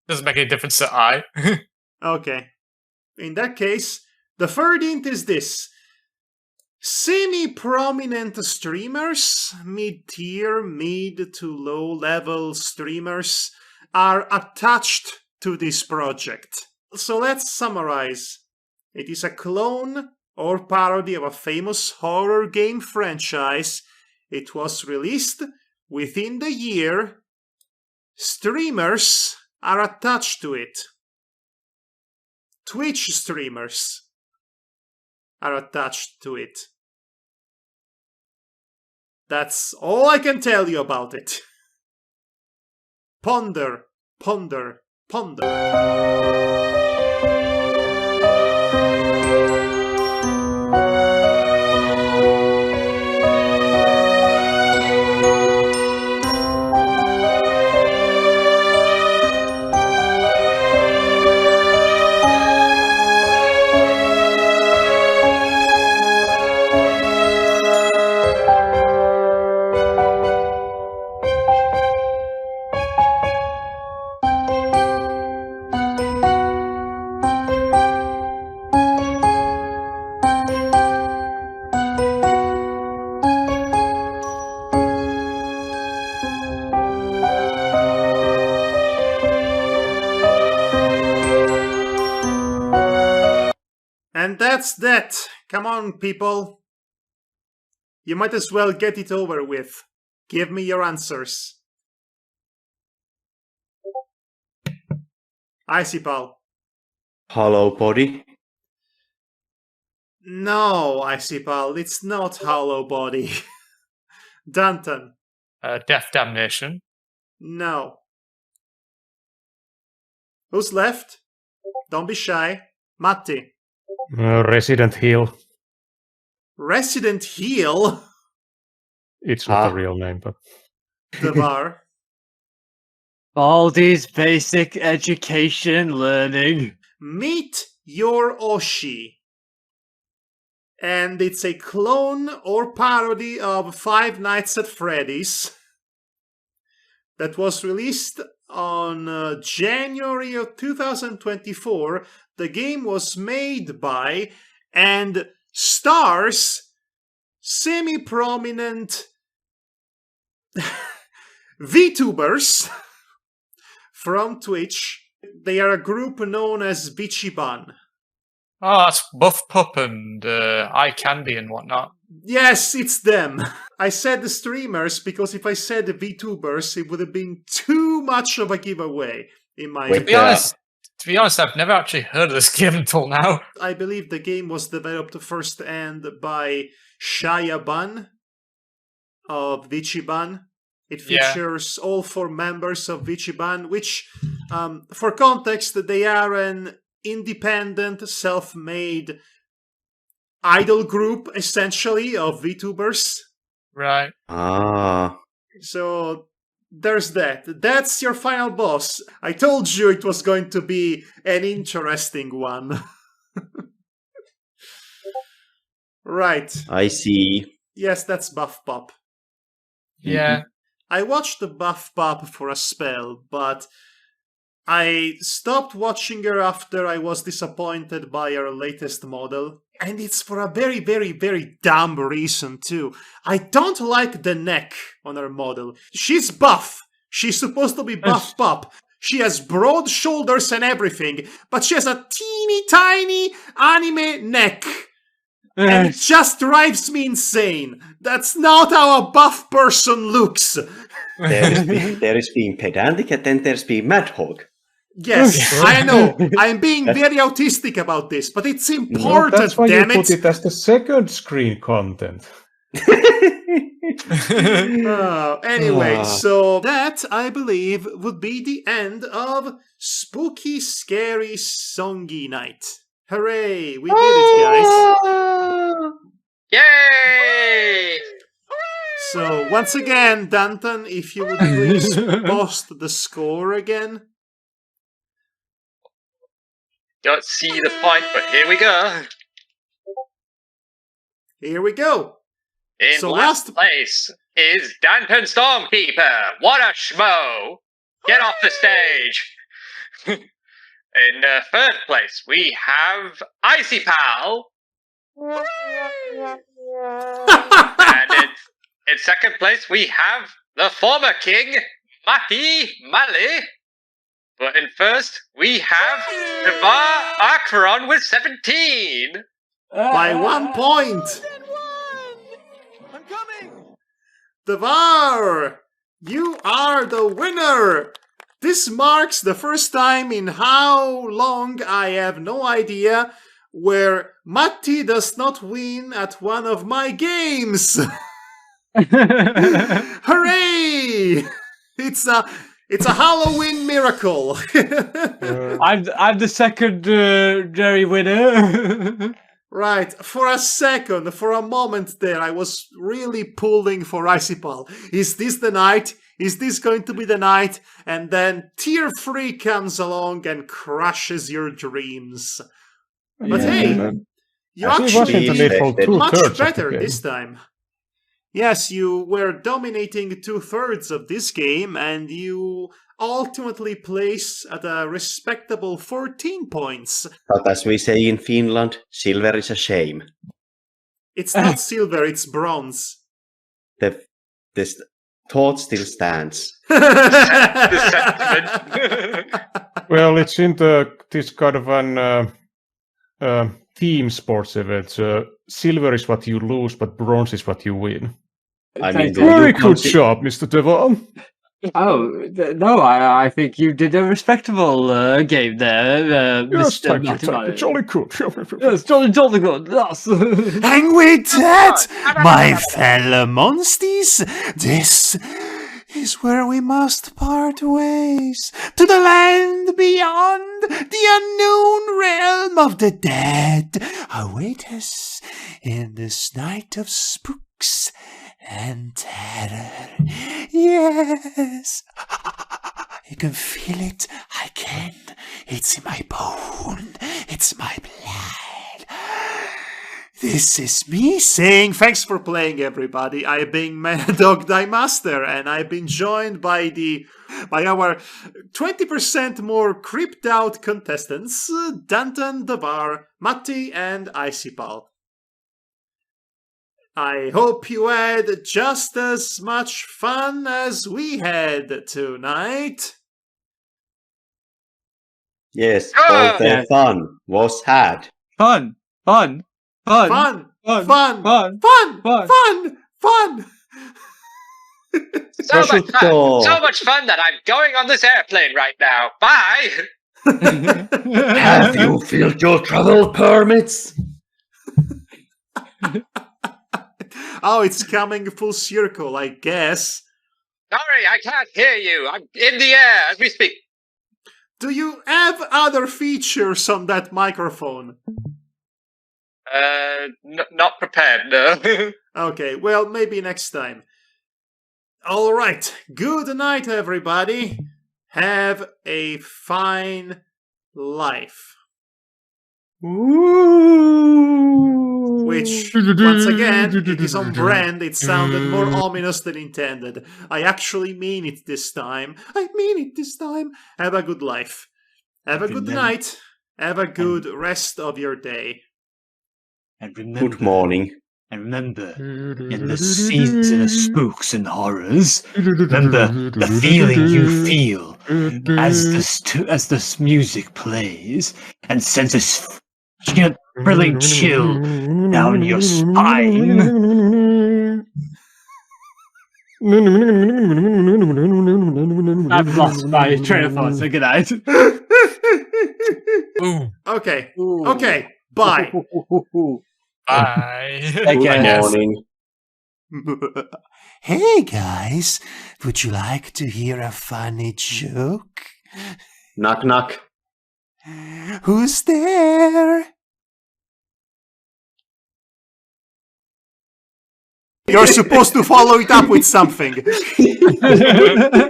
Doesn't make any difference to I. Okay. In that case, the third hint is this. Semi-prominent streamers, mid-tier, mid to low-level streamers, are attached to this project. So let's summarize. It is a clone or parody of a famous horror game franchise. It was released within the year. Streamers are attached to it. Twitch streamers are attached to it. That's all I can tell you about it. Ponder, ponder, ponder. And that's that. Come on, people. You might as well get it over with. Give me your answers. Icy Pal. Hollow body. No, Icy Pal, it's not Hollow Body. Danton. Death Damnation. No. Who's left? Don't be shy. Matti. Resident Hill. Resident Heel? It's not a real name, but... The bar. All these basic education learning. Meet Your Oshi. And it's a clone or parody of Five Nights at Freddy's that was released on January of 2024. The game was made by and stars semi-prominent VTubers from Twitch. They are a group known as Bichiban. Oh, that's Buff Pup and Eye Candy and whatnot. Yes, it's them. I said the streamers because if I said the VTubers, it would have been too much of a giveaway. In my To be honest, I've never actually heard of this game until now. I believe the game was developed first and by Shia Ban of Vichiban. It features all 4 members of Vichiban, which, for context, they are an independent, self-made idol group, essentially, of VTubers. Right. Ah. So there's that. That's your final boss. I told you it was going to be an interesting one. Right. I see. Yes, that's Buff Pop. Yeah. I watched the Buff Pop for a spell, but I stopped watching her after I was disappointed by her latest model. And it's for a very, very, very dumb reason, too. I don't like the neck on her model. She's buff. She's supposed to be Buff Pop. She has broad shoulders and everything, but she has a teeny tiny anime neck. And it just drives me insane. That's not how a buff person looks. There is being pedantic, and then there's being Madhog. Yes, I know. I'm being very autistic about this, but it's important, that's why damn you put it as the second screen content. Anyway, so that, I believe, would be the end of Spooky, Scary, Songy Night. Hooray! We did it, guys! Yay! So, once again, Danton, if you would please post the score again. Don't see the point, but here we go. Here we go. In So last place is Danton Stormkeeper. What a schmo! Get off the stage. In third place, we have Icy Pal. And in second place, we have the former king, Matti Mali. But And first, we have Devar Akron with 17. By 1 point. I'm coming! Devar, you are the winner. This marks the first time in how long, I have no idea, where Matti does not win at one of my games. Hooray! It's a Halloween miracle. I'm the secondary winner. Right, for a second, for a moment there, I was really pulling for Icipal. Is this the night? Is this going to be the night? And then Tier 3 comes along and crushes your dreams. But hey, you actually did much better this time. Yes, you were dominating 2/3 of this game, and you ultimately place at a respectable 14 points. But as we say in Finland, silver is a shame. It's not silver, it's bronze. The thought still stands. Well, it's in this kind of an team sports event. Silver is what you lose, but bronze is what you win. I mean, Very good job, Mr. Devon. Oh, no, I think you did a respectable game there, Yes, Mr. thank you. Mattimari. Jolly good. Yes, jolly good, yes. And with that, my fellow monsties, this is where we must part ways, to the land beyond, the unknown realm of the dead. Await us in this night of spooks and terror. Yes, you can feel it. I can. It's in my bone. It's my blood. This is me saying thanks for playing, everybody. I've been Madhog Thy Master, and I've been joined by our 20% more creeped out contestants, Danton, Devar, Matti, and Icipal. I hope you had just as much fun as we had tonight. Yes, all the fun was had. Fun. Fun! Fun! Fun! Fun! Fun! Fun! Fun! Fun! Fun! So much fun that I'm going on this airplane right now. Bye! Have you filled your travel permits? Oh, it's coming full circle, I guess. Sorry, I can't hear you. I'm in the air as we speak. Do you have other features on that microphone? Not prepared, no. Okay, well, maybe next time. All right, good night, everybody. Have a fine life. Which, once again, it is on brand. It sounded more ominous than intended. I actually mean it this time. I mean it this time. Have a good life. Have a good night. Have a good rest of your day. And remember, Good morning. And remember, in the season of spooks and horrors, remember the feeling you feel as this music plays and sends this thrilling chill down your spine. I've lost my train of thought, so good night. Okay, okay, bye. Bye. Good morning. Hey guys, would you like to hear a funny joke? Knock knock. Who's there? You're supposed to follow it up with something.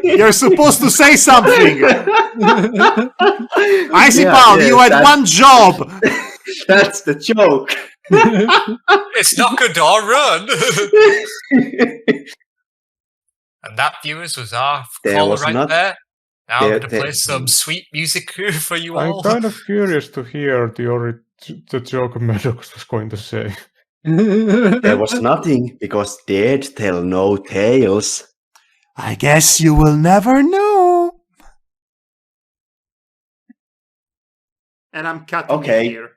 You're supposed to say something. Icipal, you had one job. That's the joke. It's knock a door, run. And that, viewers, was our call right there. Now I'm going to play some sweet music for you all. I'm kind of curious to hear the joke Madhog was going to say. There was nothing, because dead tell no tales. I guess you will never know. and I'm cutting Okay. it here.